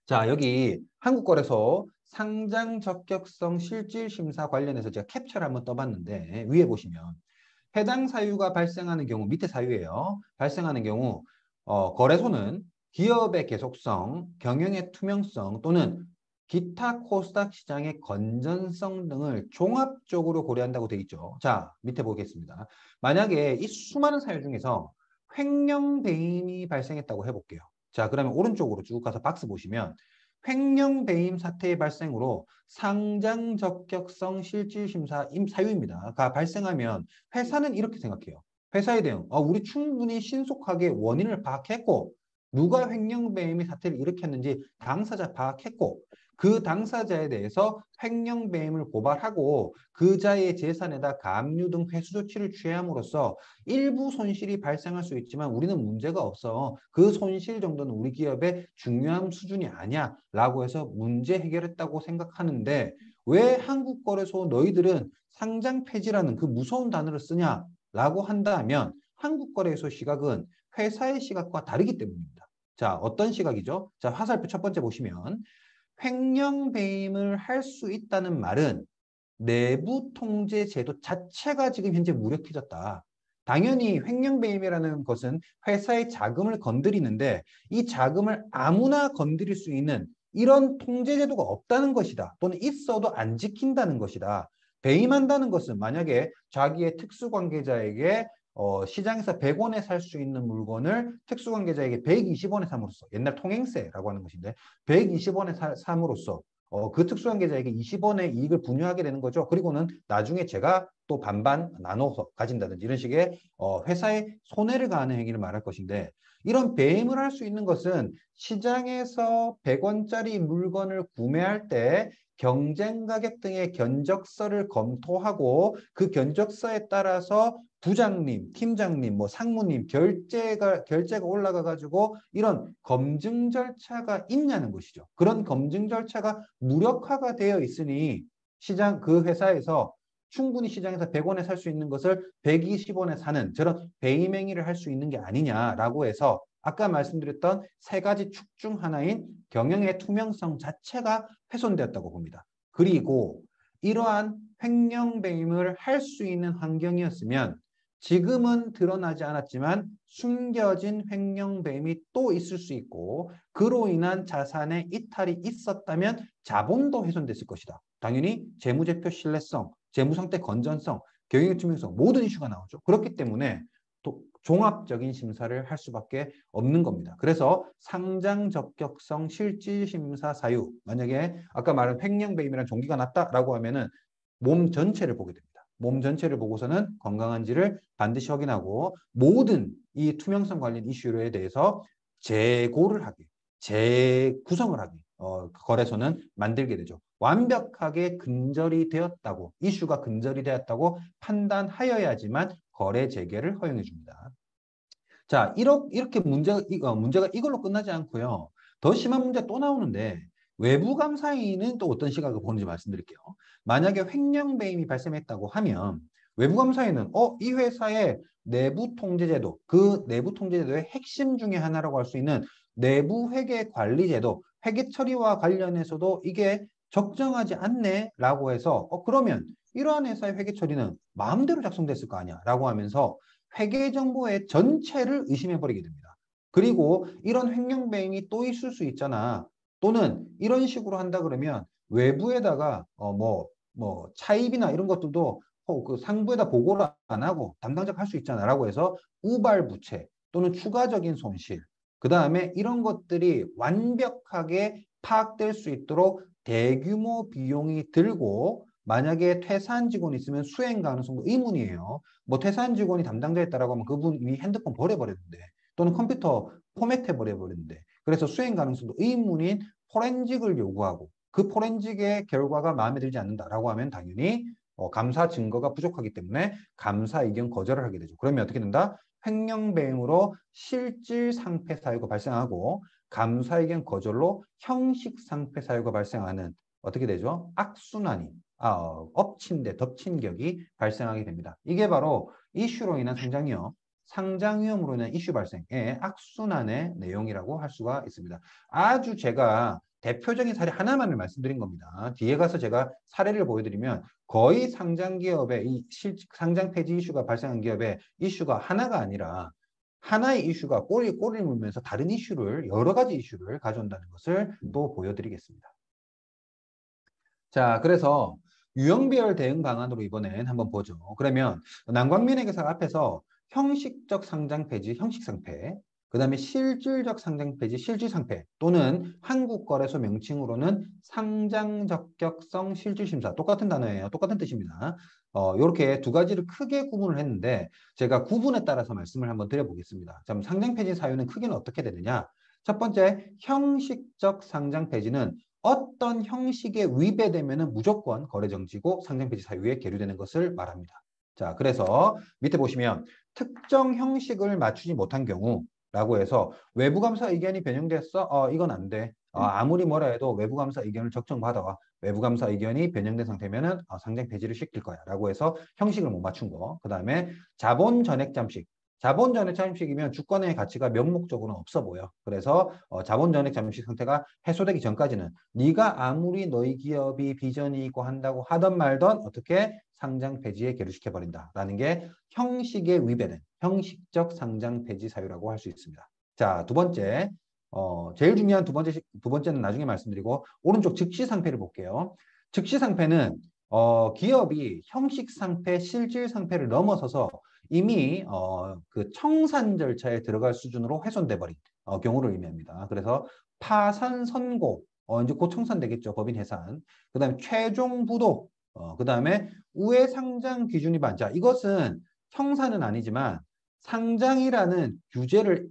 자, 여기 한국거래소 상장 적격성 실질 심사 관련해서 제가 캡처를 한번 떠봤는데 위에 보시면 해당 사유가 발생하는 경우 밑에 사유예요. 발생하는 경우 거래소는 기업의 계속성, 경영의 투명성 또는 기타 코스닥 시장의 건전성 등을 종합적으로 고려한다고 되어 있죠. 자, 밑에 보겠습니다. 만약에 이 수많은 사유 중에서 횡령 배임이 발생했다고 해볼게요. 자, 그러면 오른쪽으로 쭉 가서 박스 보시면 횡령 배임 사태의 발생으로 상장 적격성 실질 심사 사유입니다.가 발생하면 회사는 이렇게 생각해요. 회사에 대응, 우리 충분히 신속하게 원인을 파악했고 누가 횡령 배임의 사태를 일으켰는지 당사자 파악했고 그 당사자에 대해서 횡령 배임을 고발하고 그자의 재산에다 가압류 등 회수 조치를 취함으로써 일부 손실이 발생할 수 있지만 우리는 문제가 없어. 그 손실 정도는 우리 기업의 중요한 수준이 아니야. 라고 해서 문제 해결했다고 생각하는데 왜 한국거래소 너희들은 상장 폐지라는 그 무서운 단어를 쓰냐? 라고 한다면 한국거래소 시각은 회사의 시각과 다르기 때문입니다. 자, 어떤 시각이죠? 자, 화살표 첫 번째 보시면 횡령 배임을 할 수 있다는 말은 내부 통제 제도 자체가 지금 현재 무력해졌다. 당연히 횡령 배임이라는 것은 회사의 자금을 건드리는데 이 자금을 아무나 건드릴 수 있는 이런 통제 제도가 없다는 것이다. 또는 있어도 안 지킨다는 것이다. 배임한다는 것은 만약에 자기의 특수관계자에게 시장에서 100원에 살 수 있는 물건을 특수관계자에게 120원에 삼으로써 옛날 통행세라고 하는 것인데 120원에 삼으로써 그 특수관계자에게 20원의 이익을 분유하게 되는 거죠. 그리고는 나중에 제가 또 반반 나눠서 가진다든지 이런 식의 회사에 손해를 가하는 행위를 말할 것인데 이런 배임을 할 수 있는 것은 시장에서 100원짜리 물건을 구매할 때 경쟁 가격 등의 견적서를 검토하고 그 견적서에 따라서 부장님, 팀장님, 뭐 상무님 결제가 올라가 가지고 이런 검증 절차가 있냐는 것이죠. 그런 검증 절차가 무력화가 되어 있으니 그 회사에서 충분히 시장에서 100원에 살 수 있는 것을 120원에 사는 저런 배임 행위를 할 수 있는 게 아니냐라고 해서 아까 말씀드렸던 세 가지 축 중 하나인 경영의 투명성 자체가 훼손되었다고 봅니다. 그리고 이러한 횡령 배임을 할 수 있는 환경이었으면 지금은 드러나지 않았지만 숨겨진 횡령 배임이 또 있을 수 있고 그로 인한 자산의 이탈이 있었다면 자본도 훼손됐을 것이다. 당연히 재무제표 신뢰성, 재무상태 건전성, 경영의 투명성 모든 이슈가 나오죠. 그렇기 때문에 종합적인 심사를 할 수밖에 없는 겁니다. 그래서 상장 적격성 실질 심사 사유, 만약에 아까 말한 횡령배임이란 종기가 났다라고 하면은 몸 전체를 보게 됩니다. 몸 전체를 보고서는 건강한지를 반드시 확인하고 모든 이 투명성 관련 이슈에 대해서 재고를 하게, 재구성을 하게 거래소는 만들게 되죠. 완벽하게 근절이 되었다고, 이슈가 근절이 되었다고 판단하여야지만 거래 재개를 허용해 줍니다. 자, 이렇게 문제가 이걸로 끝나지 않고요. 더 심한 문제 또 나오는데 외부 감사인은 또 어떤 시각을 보는지 말씀드릴게요. 만약에 횡령배임이 발생했다고 하면 외부 감사인은 이 회사의 내부 통제제도, 그 내부 통제제도의 핵심 중에 하나라고 할 수 있는 내부 회계 관리 제도, 회계 처리와 관련해서도 이게 적정하지 않네라고 해서 그러면 이러한 회사의 회계 처리는 마음대로 작성됐을 거 아니야 라고 하면서 회계 정보의 전체를 의심해 버리게 됩니다. 그리고 이런 횡령배임이 또 있을 수 있잖아. 또는 이런 식으로 한다 그러면 외부에다가 차입이나 이런 것들도 그 상부에다 보고를 안 하고 담당자가 할 수 있잖아라고 해서 우발부채 또는 추가적인 손실, 그 다음에 이런 것들이 완벽하게 파악될 수 있도록 대규모 비용이 들고 만약에 퇴사한 직원이 있으면 수행 가능성도 의문이에요. 뭐 퇴사한 직원이 담당자였다라고 하면 그분 이미 핸드폰 버려버렸는데 또는 컴퓨터 포맷해 버려버렸는데 그래서 수행 가능성도 의문인 포렌직을 요구하고 그 포렌직의 결과가 마음에 들지 않는다라고 하면 당연히 감사 증거가 부족하기 때문에 감사 의견 거절을 하게 되죠. 그러면 어떻게 된다? 횡령배임으로 실질 상패 사유가 발생하고 감사 의견 거절로 형식 상패 사유가 발생하는 어떻게 되죠? 악순환이 엎친 데 덮친 격이 발생하게 됩니다. 이게 바로 이슈로 인한 상장 위험, 상장 위험으로 인한 이슈 발생의 악순환의 내용이라고 할 수가 있습니다. 아주 제가 대표적인 사례 하나만을 말씀드린 겁니다. 뒤에 가서 제가 사례를 보여드리면 거의 상장 기업의 상장 폐지 이슈가 발생한 기업의 이슈가 하나가 아니라 하나의 이슈가 꼬리를 물면서 다른 이슈를 여러 가지 이슈를 가져온다는 것을 또 보여드리겠습니다. 자, 그래서 유형별 대응 방안으로 이번엔 한번 보죠. 그러면 난광민회계사 앞에서 형식적 상장 폐지, 형식상패, 그 다음에 실질적 상장 폐지, 실질상패 또는 한국거래소 명칭으로는 상장적격성 실질심사 똑같은 단어예요. 똑같은 뜻입니다. 이렇게 두 가지를 크게 구분을 했는데 제가 구분에 따라서 말씀을 한번 드려보겠습니다. 자, 상장 폐지 사유는 크게는 어떻게 되느냐? 첫 번째, 형식적 상장 폐지는 어떤 형식에 위배되면 무조건 거래정지고 상장폐지 사유에 계류되는 것을 말합니다. 자, 그래서 밑에 보시면 특정 형식을 맞추지 못한 경우라고 해서 외부감사 의견이 변형됐어? 이건 안 돼. 아무리 뭐라 해도 외부감사 의견을 적정받아와. 외부감사 의견이 변형된 상태면은 상장 폐지를 시킬 거야. 라고 해서 형식을 못 맞춘 거. 그 다음에 자본 전액 잠식. 자본 전액 잠식이면 주권의 가치가 명목적으로는 없어 보여. 그래서 자본 전액 잠식 상태가 해소되기 전까지는 네가 아무리 너희 기업이 비전이 있고 한다고 하던 말던 어떻게 상장 폐지에 계류시켜 버린다라는 게 형식에 위배된 형식적 상장 폐지 사유라고 할 수 있습니다. 자, 두 번째 제일 중요한 두 번째는 나중에 말씀드리고 오른쪽 즉시 상패를 볼게요. 즉시 상패는 기업이 형식 상패, 실질 상패를 넘어서서 이미 그 청산 절차에 들어갈 수준으로 훼손돼 버린 경우를 의미합니다. 그래서 파산 선고, 이제 곧 청산되겠죠. 법인 해산. 그 다음에 최종 부도, 그 다음에 우회 상장 기준 위반. 자, 이것은 청산은 아니지만 상장이라는 규제를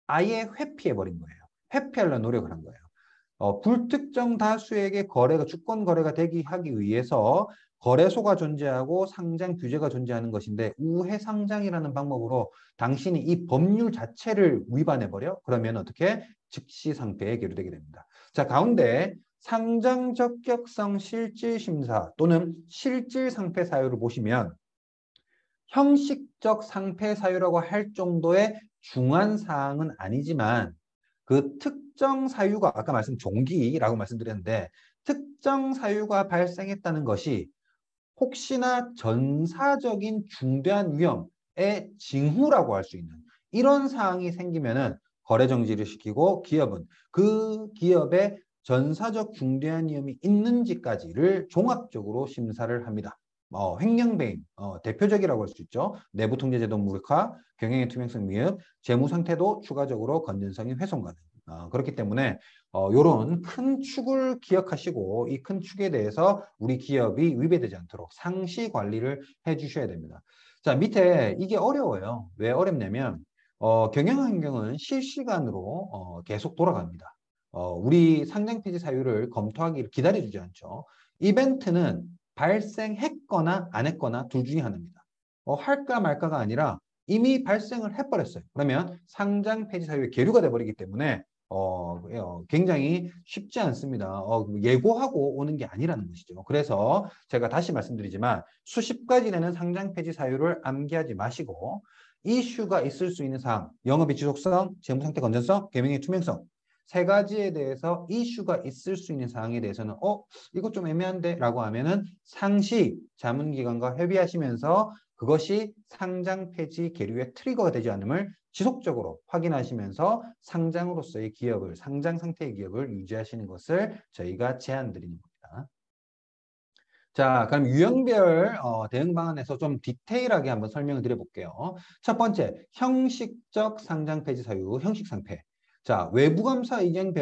아예 회피해 버린 거예요. 회피하려는 노력을 한 거예요. 불특정 다수에게 주권 거래가 하기 위해서 거래소가 존재하고 상장 규제가 존재하는 것인데 우회 상장이라는 방법으로 당신이 이 법률 자체를 위반해버려? 그러면 어떻게? 즉시 상패에 계류되게 됩니다. 자, 가운데 상장 적격성 실질 심사 또는 실질 상패 사유를 보시면 형식적 상패 사유라고 할 정도의 중한 사항은 아니지만 그 특정 사유가 아까 종기라고 말씀드렸는데 특정 사유가 발생했다는 것이 혹시나 전사적인 중대한 위험의 징후라고 할 수 있는 이런 사항이 생기면은 거래 정지를 시키고 기업은 그 기업의 전사적 중대한 위험이 있는지까지를 종합적으로 심사를 합니다. 횡령배임, 대표적이라고 할 수 있죠. 내부통제제도 무력화, 경영의 투명성 미흡, 재무 상태도 추가적으로 건전성이 훼손가능. 그렇기 때문에 이런 큰 축을 기억하시고 이 큰 축에 대해서 우리 기업이 위배되지 않도록 상시 관리를 해주셔야 됩니다. 자, 밑에 이게 어려워요. 왜 어렵냐면 경영 환경은 실시간으로 계속 돌아갑니다. 우리 상장 폐지 사유를 검토하기를 기다려주지 않죠. 이벤트는 발생했거나 안 했거나 둘 중에 하나입니다. 할까 말까가 아니라 이미 발생을 해버렸어요. 그러면 상장 폐지 사유에 계류가 돼버리기 때문에 굉장히 쉽지 않습니다. 예고하고 오는 게 아니라는 것이죠. 그래서 제가 다시 말씀드리지만 수십 가지 되는 상장 폐지 사유를 암기하지 마시고 이슈가 있을 수 있는 사항, 영업의 지속성, 재무 상태 건전성, 경영의 투명성 세 가지에 대해서 이슈가 있을 수 있는 사항에 대해서는 이거 좀 애매한데 라고 하면은 상시 자문기관과 협의하시면서 그것이 상장 폐지 계류의 트리거가 되지 않음을 지속적으로 확인하시면서 상장으로서의 기업을, 상장 상태의 기업을 유지하시는 것을 저희가 제안드리는 겁니다. 자, 그럼 유형별 대응 방안에서 좀 디테일하게 한번 설명을 드려볼게요. 첫 번째, 형식적 상장 폐지 사유, 형식 상패. 자, 외부 감사 의견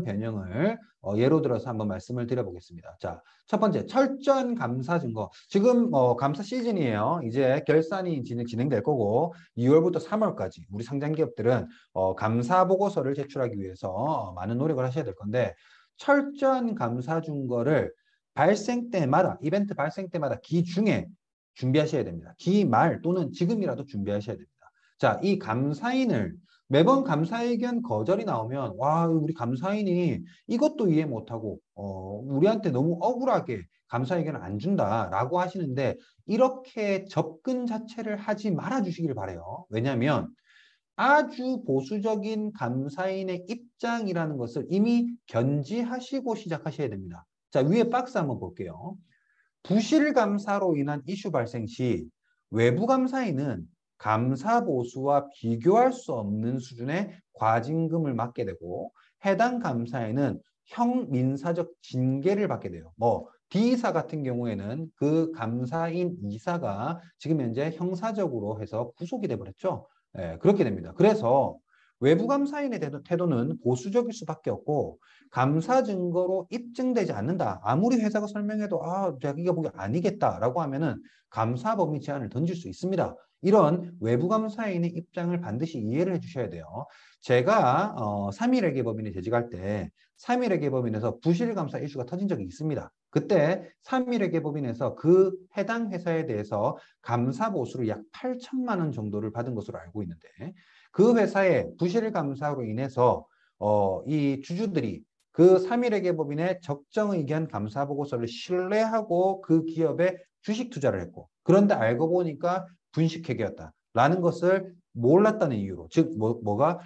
변형을 예로 들어서 한번 말씀을 드려보겠습니다. 자, 첫 번째, 철저한 감사 증거. 지금 감사 시즌이에요. 이제 결산이 진행될 거고 2월부터 3월까지 우리 상장 기업들은 감사 보고서를 제출하기 위해서 많은 노력을 하셔야 될 건데 철저한 감사 증거를 발생 때마다, 이벤트 발생 때마다 기중에 준비하셔야 됩니다. 기말 또는 지금이라도 준비하셔야 됩니다. 자, 이 감사인을 매번 감사의견 거절이 나오면 와, 우리 감사인이 이것도 이해 못하고 우리한테 너무 억울하게 감사의견을 안 준다라고 하시는데 이렇게 접근 자체를 하지 말아 주시길 바라요. 왜냐하면 아주 보수적인 감사인의 입장이라는 것을 이미 견지하시고 시작하셔야 됩니다. 자, 위에 박스 한번 볼게요. 부실 감사로 인한 이슈 발생 시 외부 감사인은 감사 보수와 비교할 수 없는 수준의 과징금을 맞게 되고 해당 감사인은 형민사적 징계를 받게 돼요. D사 같은 경우에는 그 감사인 이사가 지금 현재 형사적으로 해서 구속이 돼버렸죠. 그렇게 됩니다. 그래서 외부 감사인의 태도는 보수적일 수밖에 없고 감사 증거로 입증되지 않는다. 아무리 회사가 설명해도 자기가 보기 아니겠다라고 하면은 감사 범위 제한을 던질 수 있습니다. 이런 외부 감사인의 입장을 반드시 이해를 해주셔야 돼요. 제가 3.1회 법인에 재직할 때 3.1회 법인에서 부실 감사 이슈가 터진 적이 있습니다. 그때 3.1회 법인에서 그 해당 회사에 대해서 감사 보수를 약 8천만 원 정도를 받은 것으로 알고 있는데 그 회사의 부실 감사로 인해서 이 주주들이 그 3.1회 법인의 적정 의견 감사 보고서를 신뢰하고 그 기업에 주식 투자를 했고 그런데 알고 보니까 분식회계였다라는 것을 몰랐다는 이유로 즉 뭐가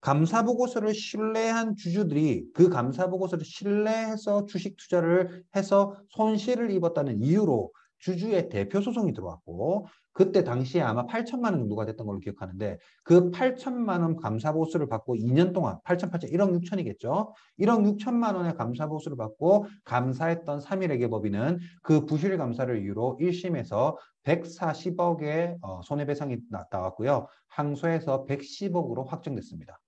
감사 보고서를 신뢰한 주주들이 그 감사 보고서를 신뢰해서 주식 투자를 해서 손실을 입었다는 이유로 주주의 대표 소송이 들어왔고 그때 당시에 아마 8천만 원 정도가 됐던 걸로 기억하는데 그 8천만 원 감사 보수를 받고 2년 동안 8천 1억 6천이겠죠. 1억 6천만 원의 감사 보수를 받고 감사했던 3.1회 법인은 그 부실 감사를 이유로 1심에서 140억의 손해배상이 나왔고요. 항소해서 110억으로 확정됐습니다.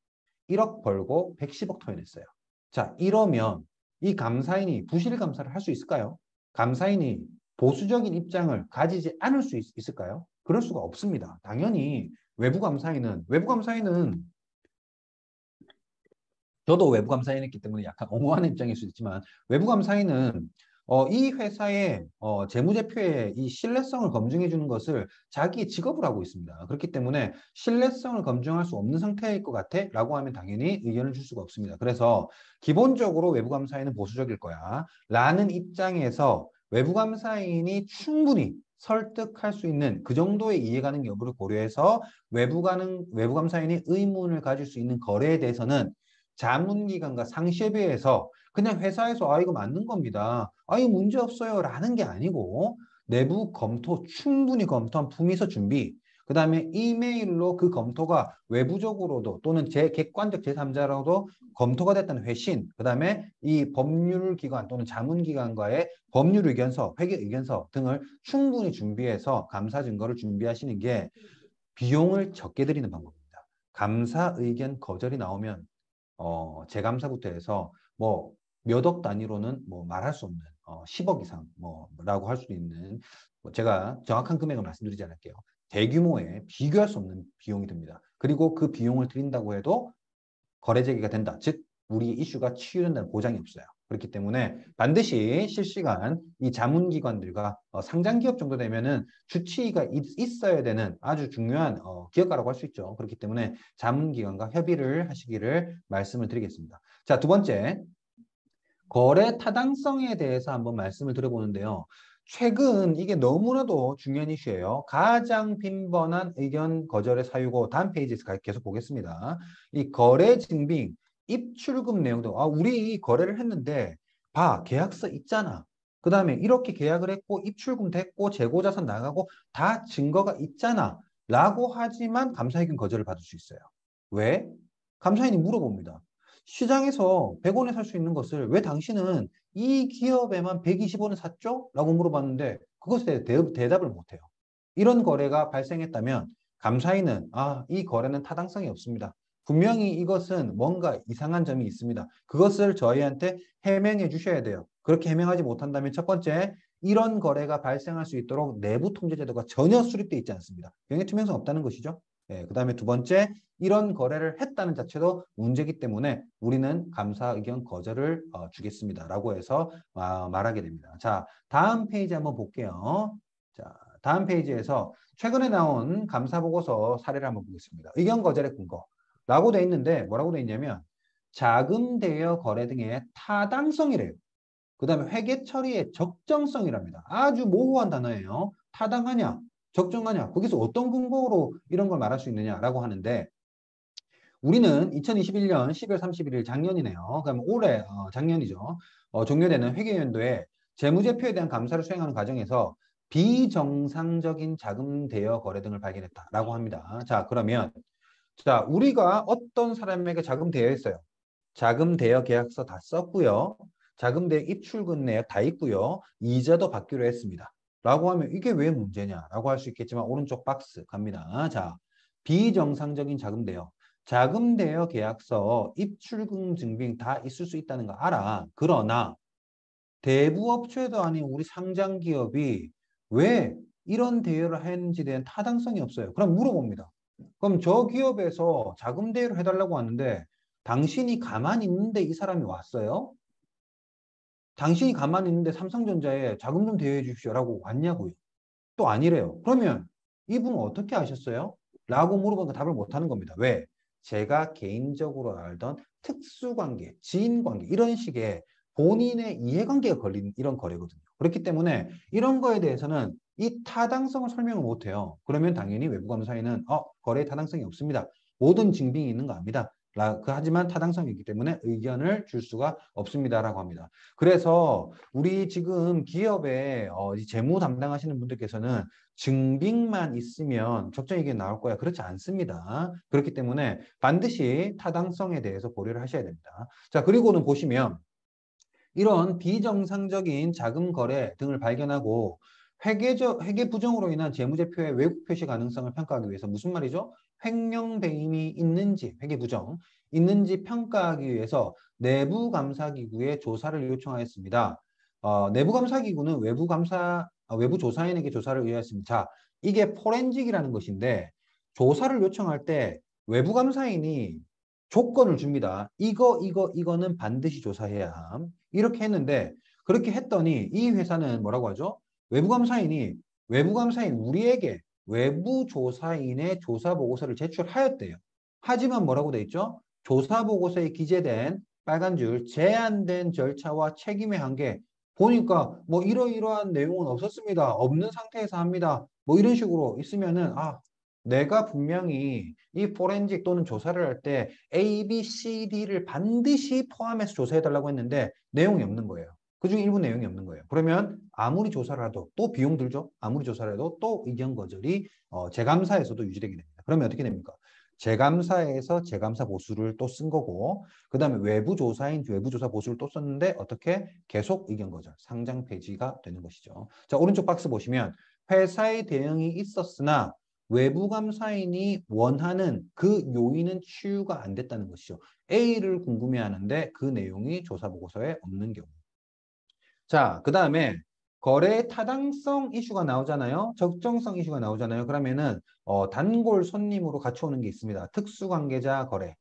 1억 벌고 110억 토해냈어요. 자, 이러면 이 감사인이 부실 감사를 할 수 있을까요? 감사인이 보수적인 입장을 가지지 않을 수 있을까요? 그럴 수가 없습니다. 당연히 외부 감사인은 저도 외부 감사인이었기 때문에 약간 옹호하는 입장일 수 있지만 외부 감사인은 이 회사의 재무제표의 이 신뢰성을 검증해 주는 것을 자기 직업으로 하고 있습니다. 그렇기 때문에 신뢰성을 검증할 수 없는 상태일 것 같아 라고 하면 당연히 의견을 줄 수가 없습니다. 그래서 기본적으로 외부 감사인은 보수적일 거야 라는 입장에서 외부 감사인이 충분히 설득할 수 있는 그 정도의 이해가능 여부를 고려해서 외부 감사인이 의문을 가질 수 있는 거래에 대해서는 자문기관과 상시협의회에서 그냥 회사에서 이거 맞는 겁니다. 이거 문제 없어요 라는 게 아니고 내부 검토 충분히 검토한 품위서 준비 그 다음에 이메일로 그 검토가 외부적으로도 또는 객관적 제3자로도 검토가 됐다는 회신, 그 다음에 이 법률기관 또는 자문기관과의 법률의견서, 회계의견서 등을 충분히 준비해서 감사 증거를 준비하시는 게 비용을 적게 들이는 방법입니다. 감사 의견 거절이 나오면 재감사부터 해서 뭐 몇 억 단위로는 뭐 말할 수 없는 10억 이상 뭐라고 할 수도 있는 제가 정확한 금액을 말씀드리지 않을게요. 대규모의 비교할 수 없는 비용이 듭니다. 그리고 그 비용을 들인다고 해도 거래 재개가 된다. 즉 우리 이슈가 치유된다는 보장이 없어요. 그렇기 때문에 반드시 실시간 이 자문기관들과 상장기업 정도 되면은 주치의가 있어야 되는 아주 중요한 기업가라고 할 수 있죠. 그렇기 때문에 자문기관과 협의를 하시기를 말씀을 드리겠습니다. 자, 두 번째, 거래 타당성에 대해서 한번 말씀을 드려보는데요. 최근 이게 너무나도 중요한 이슈예요. 가장 빈번한 의견 거절의 사유고 다음 페이지에서 계속 보겠습니다. 이 거래 증빙, 입출금 내용도 우리 이 거래를 했는데 봐, 계약서 있잖아. 그 다음에 이렇게 계약을 했고 입출금 됐고 재고자산 나가고 다 증거가 있잖아. 라고 하지만 감사의견 거절을 받을 수 있어요. 왜? 감사인이 물어봅니다. 시장에서 100원에 살 수 있는 것을 왜 당신은 이 기업에만 120원에 샀죠? 라고 물어봤는데 그것에 대답을 못해요. 이런 거래가 발생했다면 감사인은 이 거래는 타당성이 없습니다. 분명히 이것은 뭔가 이상한 점이 있습니다. 그것을 저희한테 해명해 주셔야 돼요. 그렇게 해명하지 못한다면 첫 번째, 이런 거래가 발생할 수 있도록 내부 통제 제도가 전혀 수립되어 있지 않습니다. 영역 투명성 없다는 것이죠. 그 다음에 두 번째, 이런 거래를 했다는 자체도 문제이기 때문에 우리는 감사 의견 거절을 주겠습니다. 라고 해서 말하게 됩니다. 자, 다음 페이지 한번 볼게요. 자, 다음 페이지에서 최근에 나온 감사보고서 사례를 한번 보겠습니다. 의견 거절의 근거라고 돼 있는데 뭐라고 돼 있냐면 자금 대여 거래 등의 타당성이래요. 그 다음에 회계 처리의 적정성이랍니다. 아주 모호한 단어예요. 타당하냐, 적정하냐, 거기서 어떤 근거로 이런 걸 말할 수 있느냐라고 하는데 우리는 2021년 12월 31일 작년이네요. 그럼 올해 작년이죠. 종료되는 회계연도에 재무제표에 대한 감사를 수행하는 과정에서 비정상적인 자금 대여 거래 등을 발견했다라고 합니다. 자, 그러면 자, 우리가 어떤 사람에게 자금 대여했어요. 자금 대여 계약서 다 썼고요. 자금 대여 입출금 내역 다 있고요. 이자도 받기로 했습니다. 라고 하면 이게 왜 문제냐라고 할 수 있겠지만 오른쪽 박스 갑니다. 자, 비정상적인 자금 대여. 자금 대여 계약서, 입출금 증빙 다 있을 수 있다는 거 알아. 그러나 대부업체도 아닌 우리 상장 기업이 왜 이런 대여를 했는지에 대한 타당성이 없어요. 그럼 물어봅니다. 그럼 저 기업에서 자금 대여를 해달라고 하는데 당신이 가만히 있는데 이 사람이 왔어요? 당신이 가만히 있는데 삼성전자에 자금 좀 대여해 주십시오라고 왔냐고요. 또 아니래요. 그러면 이분은 어떻게 아셨어요? 라고 물어보니까 답을 못하는 겁니다. 왜? 제가 개인적으로 알던 특수관계, 지인관계 이런 식의 본인의 이해관계가 걸린 이런 거래거든요. 그렇기 때문에 이런 거에 대해서는 이 타당성을 설명을 못해요. 그러면 당연히 외부감사에는 거래의 타당성이 없습니다. 모든 증빙이 있는 거 압니다. 하지만 타당성이 있기 때문에 의견을 줄 수가 없습니다라고 합니다. 그래서 우리 지금 기업에 재무 담당하시는 분들께서는 증빙만 있으면 적정 의견이 나올 거야. 그렇지 않습니다. 그렇기 때문에 반드시 타당성에 대해서 고려를 하셔야 됩니다. 자, 그리고는 보시면 이런 비정상적인 자금 거래 등을 발견하고 회계 부정으로 인한 재무제표의 왜곡 표시 가능성을 평가하기 위해서 무슨 말이죠? 횡령 배임이 있는지 회계 부정 있는지 평가하기 위해서 내부 감사기구에 조사를 요청하였습니다. 내부 감사기구는 외부 조사인에게 조사를 의뢰했습니다. 자, 이게 포렌직이라는 것인데 조사를 요청할 때 외부 감사인이 조건을 줍니다. 이거는 반드시 조사해야 함. 이렇게 했는데 그렇게 했더니 이 회사는 뭐라고 하죠? 외부감사인 우리에게 외부조사인의 조사보고서를 제출하였대요. 하지만 뭐라고 돼 있죠? 조사보고서에 기재된 빨간 줄 제한된 절차와 책임의 한계 보니까 뭐 이러이러한 내용은 없었습니다. 없는 상태에서 합니다. 뭐 이런 식으로 있으면은 내가 분명히 이 포렌식 또는 조사를 할 때 A, B, C, D를 반드시 포함해서 조사해달라고 했는데 내용이 없는 거예요. 그중에 일부 내용이 없는 거예요. 그러면 아무리 조사를 해도 또 비용 들죠. 아무리 조사를 해도 또 의견 거절이 재감사에서도 유지되게 됩니다. 그러면 어떻게 됩니까? 재감사에서 재감사 보수를 또 쓴 거고, 그 다음에 외부 조사인 외부 조사 보수를 또 썼는데 어떻게 계속 의견 거절, 상장 폐지가 되는 것이죠. 자, 오른쪽 박스 보시면 회사의 대응이 있었으나 외부 감사인이 원하는 그 요인은 치유가 안 됐다는 것이죠. A를 궁금해하는데 그 내용이 조사 보고서에 없는 경우. 자, 그 다음에 거래 타당성 이슈가 나오잖아요. 적정성 이슈가 나오잖아요. 그러면은 단골 손님으로 같이 오는 게 있습니다. 특수관계자 거래.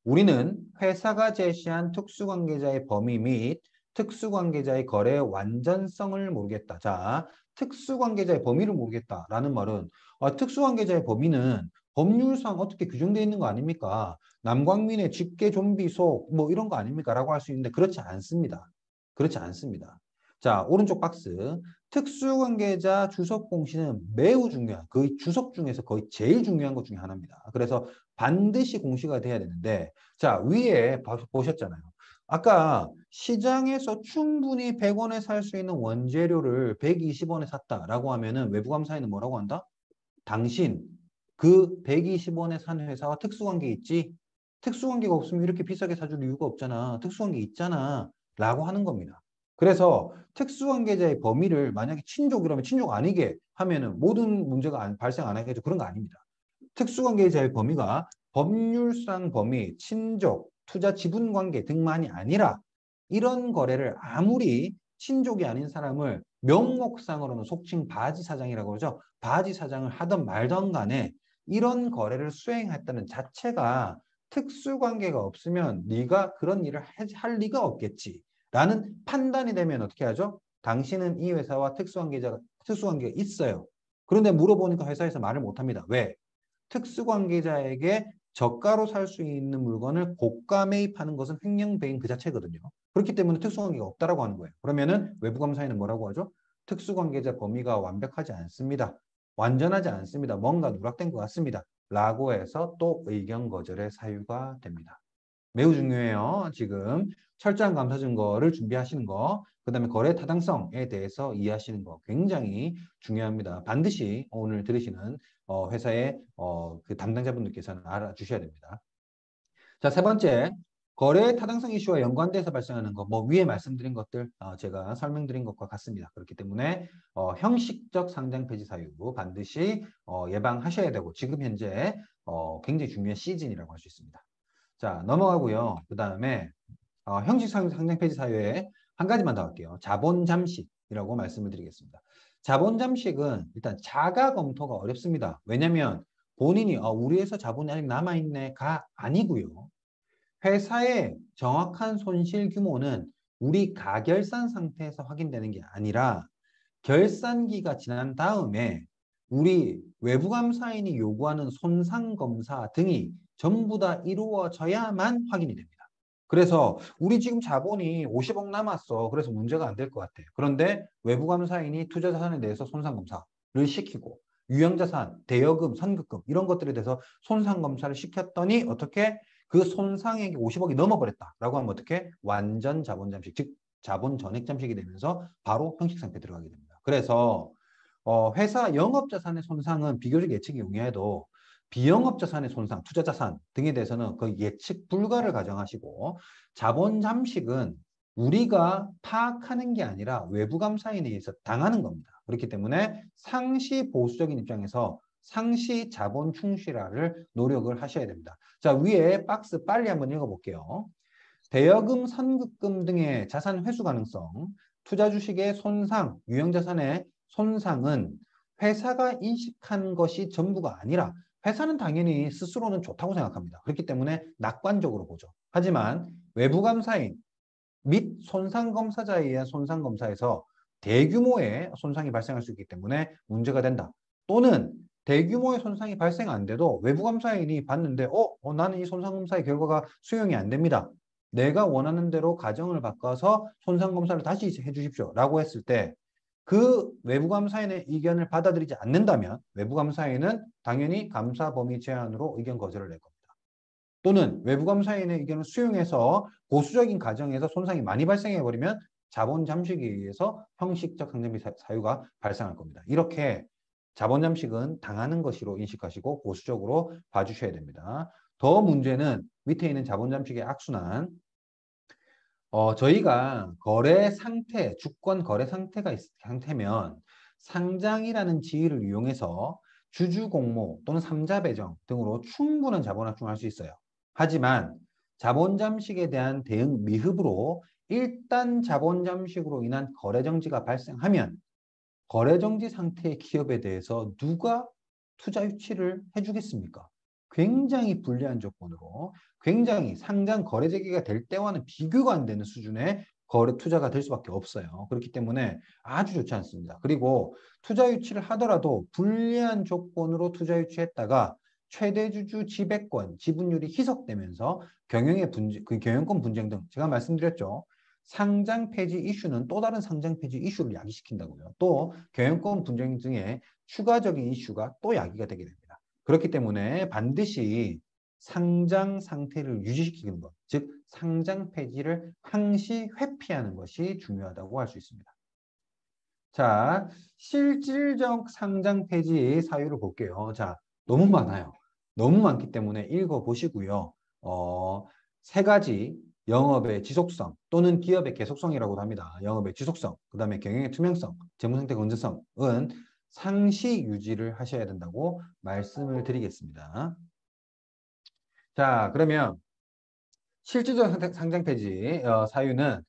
우리는 회사가 제시한 특수관계자의 범위 및 특수관계자의 거래 완전성을 모르겠다. 자, 특수관계자의 범위를 모르겠다라는 말은 특수관계자의 범위는 법률상 어떻게 규정되어 있는 거 아닙니까? 남광민의 직계 좀비 속 뭐 이런 거 아닙니까? 라고 할 수 있는데 그렇지 않습니다. 그렇지 않습니다. 자, 오른쪽 박스. 특수관계자 주석 공시는 매우 중요한, 거의 주석 중에서 거의 제일 중요한 것 중에 하나입니다. 그래서 반드시 공시가 돼야 되는데, 자, 위에 보셨잖아요. 아까 시장에서 충분히 100원에 살 수 있는 원재료를 120원에 샀다라고 하면은 외부감사에는 뭐라고 한다? 당신 그 120원에 산 회사와 특수관계 있지? 특수관계가 없으면 이렇게 비싸게 사줄 이유가 없잖아. 특수관계 있잖아. 라고 하는 겁니다. 그래서 특수관계자의 범위를 만약에 친족이라면 친족 아니게 하면은 모든 문제가 발생 안 하겠죠. 그런 거 아닙니다. 특수관계자의 범위가 법률상 범위, 친족, 투자 지분 관계 등만이 아니라 이런 거래를 아무리 친족이 아닌 사람을 명목상으로는 속칭 바지 사장이라고 그러죠. 바지 사장을 하던 말던 간에 이런 거래를 수행했다는 자체가 특수관계가 없으면 네가 그런 일을 할 리가 없겠지. 라는 판단이 되면 어떻게 하죠? 당신은 이 회사와 특수관계가 있어요. 그런데 물어보니까 회사에서 말을 못합니다. 왜? 특수관계자에게 저가로 살 수 있는 물건을 고가 매입하는 것은 횡령배인 그 자체거든요. 그렇기 때문에 특수관계가 없다라고 하는 거예요. 그러면은 외부감사에는 뭐라고 하죠? 특수관계자 범위가 완벽하지 않습니다. 완전하지 않습니다. 뭔가 누락된 것 같습니다. 라고 해서 또 의견 거절의 사유가 됩니다. 매우 중요해요. 지금 철저한 감사 증거를 준비하시는 거, 그 다음에 거래 타당성에 대해서 이해하시는 거 굉장히 중요합니다. 반드시 오늘 들으시는 회사의 그 담당자분들께서는 알아주셔야 됩니다. 자, 세 번째, 거래 타당성 이슈와 연관돼서 발생하는 거, 뭐 위에 말씀드린 것들 제가 설명드린 것과 같습니다. 그렇기 때문에 형식적 상장 폐지 사유 반드시 예방하셔야 되고 지금 현재 굉장히 중요한 시즌이라고 할 수 있습니다. 자, 넘어가고요. 그 다음에 형식 상장 폐지 사유에 한 가지만 더 할게요. 자본 잠식이라고 말씀을 드리겠습니다. 자본 잠식은 일단 자가 검토가 어렵습니다. 왜냐하면 본인이 우리 회사 자본이 아직 남아있네가 아니고요. 회사의 정확한 손실 규모는 우리 가결산 상태에서 확인되는 게 아니라 결산기가 지난 다음에 우리 외부감사인이 요구하는 손상검사 등이 전부 다 이루어져야만 확인이 됩니다. 그래서 우리 지금 자본이 50억 남았어. 그래서 문제가 안 될 것 같아. 그런데 외부감사인이 투자자산에 대해서 손상검사를 시키고 유형자산, 대여금, 선급금 이런 것들에 대해서 손상검사를 시켰더니 어떻게 그 손상액이 50억이 넘어버렸다라고 하면 어떻게 완전 자본 잠식, 즉 자본 전액 잠식이 되면서 바로 형식 상태에 들어가게 됩니다. 그래서 회사 영업자산의 손상은 비교적 예측이 용이해도 비영업자산의 손상, 투자자산 등에 대해서는 그 예측 불가를 가정하시고 자본 잠식은 우리가 파악하는 게 아니라 외부 감사인에 의해서 당하는 겁니다. 그렇기 때문에 상시 보수적인 입장에서 상시 자본 충실화를 노력을 하셔야 됩니다. 자, 위에 박스 빨리 한번 읽어볼게요. 대여금, 선급금 등의 자산 회수 가능성, 투자 주식의 손상, 유형자산의 손상은 회사가 인식한 것이 전부가 아니라 회사는 당연히 스스로는 좋다고 생각합니다. 그렇기 때문에 낙관적으로 보죠. 하지만 외부감사인 및 손상검사자에 의한 손상검사에서 대규모의 손상이 발생할 수 있기 때문에 문제가 된다. 또는 대규모의 손상이 발생 안 돼도 외부감사인이 봤는데 나는 이 손상검사의 결과가 수용이 안 됩니다. 내가 원하는 대로 가정을 바꿔서 손상검사를 다시 해주십시오. 라고 했을 때 그 외부감사인의 의견을 받아들이지 않는다면 외부감사인은 당연히 감사 범위 제한으로 의견 거절을 낼 겁니다. 또는 외부감사인의 의견을 수용해서 보수적인 가정에서 손상이 많이 발생해버리면 자본 잠식에 의해서 형식적 상장폐지 사유가 발생할 겁니다. 이렇게 자본 잠식은 당하는 것으로 인식하시고 보수적으로 봐주셔야 됩니다. 더 문제는 밑에 있는 자본 잠식의 악순환. 저희가 거래 상태, 주권 거래 상태면 상장이라는 지위를 이용해서 주주 공모 또는 삼자 배정 등으로 충분한 자본 확충을 할 수 있어요. 하지만 자본 잠식에 대한 대응 미흡으로 일단 자본 잠식으로 인한 거래 정지가 발생하면 거래 정지 상태의 기업에 대해서 누가 투자 유치를 해주겠습니까? 굉장히 불리한 조건으로 굉장히 상장 거래 재개가 될 때와는 비교가 안 되는 수준의 거래 투자가 될 수밖에 없어요. 그렇기 때문에 아주 좋지 않습니다. 그리고 투자 유치를 하더라도 불리한 조건으로 투자 유치했다가 최대 주주 지배권, 지분율이 희석되면서 경영권 분쟁 등 제가 말씀드렸죠. 상장 폐지 이슈는 또 다른 상장 폐지 이슈를 야기시킨다고요. 또 경영권 분쟁 등의 추가적인 이슈가 또 야기가 되게 됩니다. 그렇기 때문에 반드시 상장 상태를 유지시키는 것, 즉 상장 폐지를 항시 회피하는 것이 중요하다고 할 수 있습니다. 자, 실질적 상장 폐지 사유를 볼게요. 자, 너무 많아요. 너무 많기 때문에 읽어보시고요. 세 가지 영업의 지속성 또는 기업의 계속성이라고도 합니다. 영업의 지속성, 그 다음에 경영의 투명성, 재무상태 건전성은 상시 유지를 하셔야 된다고 말씀을 드리겠습니다. 자, 그러면 실질적 상장 폐지 사유는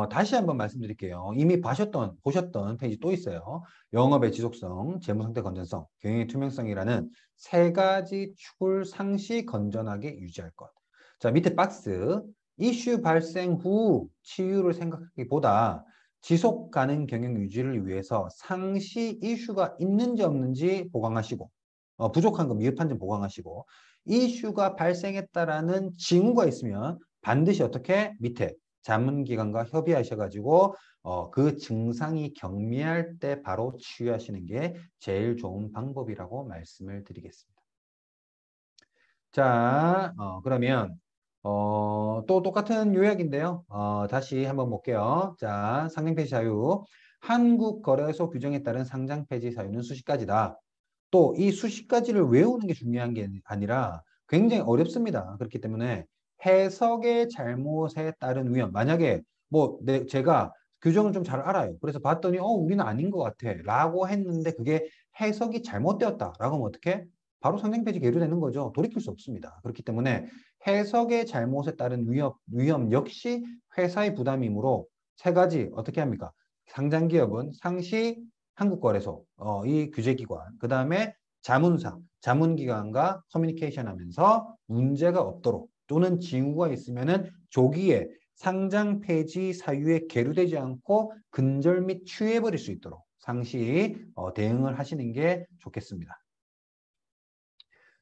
다시 한번 말씀드릴게요. 이미 보셨던 페이지 또 있어요. 영업의 지속성, 재무상태 건전성, 경영의 투명성이라는 세 가지 축을 상시 건전하게 유지할 것. 자, 밑에 박스. 이슈 발생 후 치유를 생각하기보다 지속 가능 경영 유지를 위해서 상시 이슈가 있는지 없는지 보강하시고 부족한 거 미흡한 점 보강하시고 이슈가 발생했다라는 징후가 있으면 반드시 어떻게 밑에 자문기관과 협의하셔가지고 그 증상이 경미할 때 바로 치유하시는 게 제일 좋은 방법이라고 말씀을 드리겠습니다. 자, 그러면 또 똑같은 요약인데요. 다시 한번 볼게요. 자, 상장폐지 사유. 한국거래소 규정에 따른 상장폐지 사유는 수십 가지다. 또 이 수십 가지를 외우는 게 중요한 게 아니라 굉장히 어렵습니다. 그렇기 때문에 해석의 잘못에 따른 위험. 만약에 제가 규정을 좀 잘 알아요. 그래서 봤더니 우리는 아닌 것 같아 라고 했는데 그게 해석이 잘못되었다 라고 하면 어떻게? 바로 상장폐지 계류되는 거죠. 돌이킬 수 없습니다. 그렇기 때문에 해석의 잘못에 따른 위험 역시 회사의 부담이므로 세 가지 어떻게 합니까? 상장기업은 상시 한국거래소, 이 규제기관, 그 다음에 자문사, 자문기관과 커뮤니케이션 하면서 문제가 없도록 또는 징후가 있으면은 조기에 상장 폐지 사유에 계류되지 않고 근절 및 취해버릴 수 있도록 상시 대응을 하시는 게 좋겠습니다.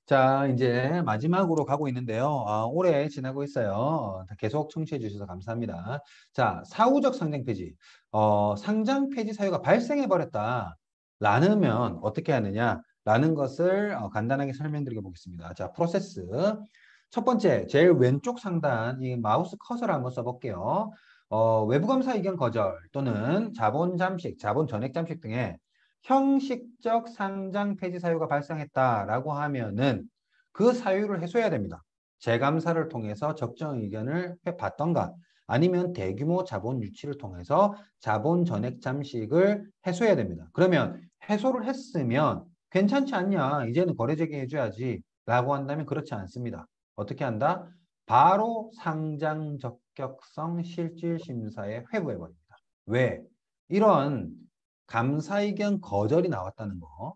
자, 이제 마지막으로 가고 있는데요. 오래 지나고 있어요. 계속 청취해 주셔서 감사합니다. 자, 사후적 상장 폐지. 상장 폐지 사유가 발생해 버렸다. 라면 어떻게 하느냐? 라는 것을 간단하게 설명드려 보겠습니다. 자, 프로세스. 첫 번째, 제일 왼쪽 상단 이 마우스 커서를 한번 써볼게요. 외부감사 의견 거절 또는 자본 잠식, 자본 전액 잠식 등의 형식적 상장 폐지 사유가 발생했다라고 하면은 그 사유를 해소해야 됩니다. 재감사를 통해서 적정 의견을 받던가 아니면 대규모 자본 유치를 통해서 자본 전액 잠식을 해소해야 됩니다. 그러면 해소를 했으면 괜찮지 않냐? 이제는 거래 재개해줘야지 라고 한다면 그렇지 않습니다. 어떻게 한다? 바로 상장 적격성 실질 심사에 회부해버립니다. 왜? 이런 감사 의견 거절이 나왔다는 거.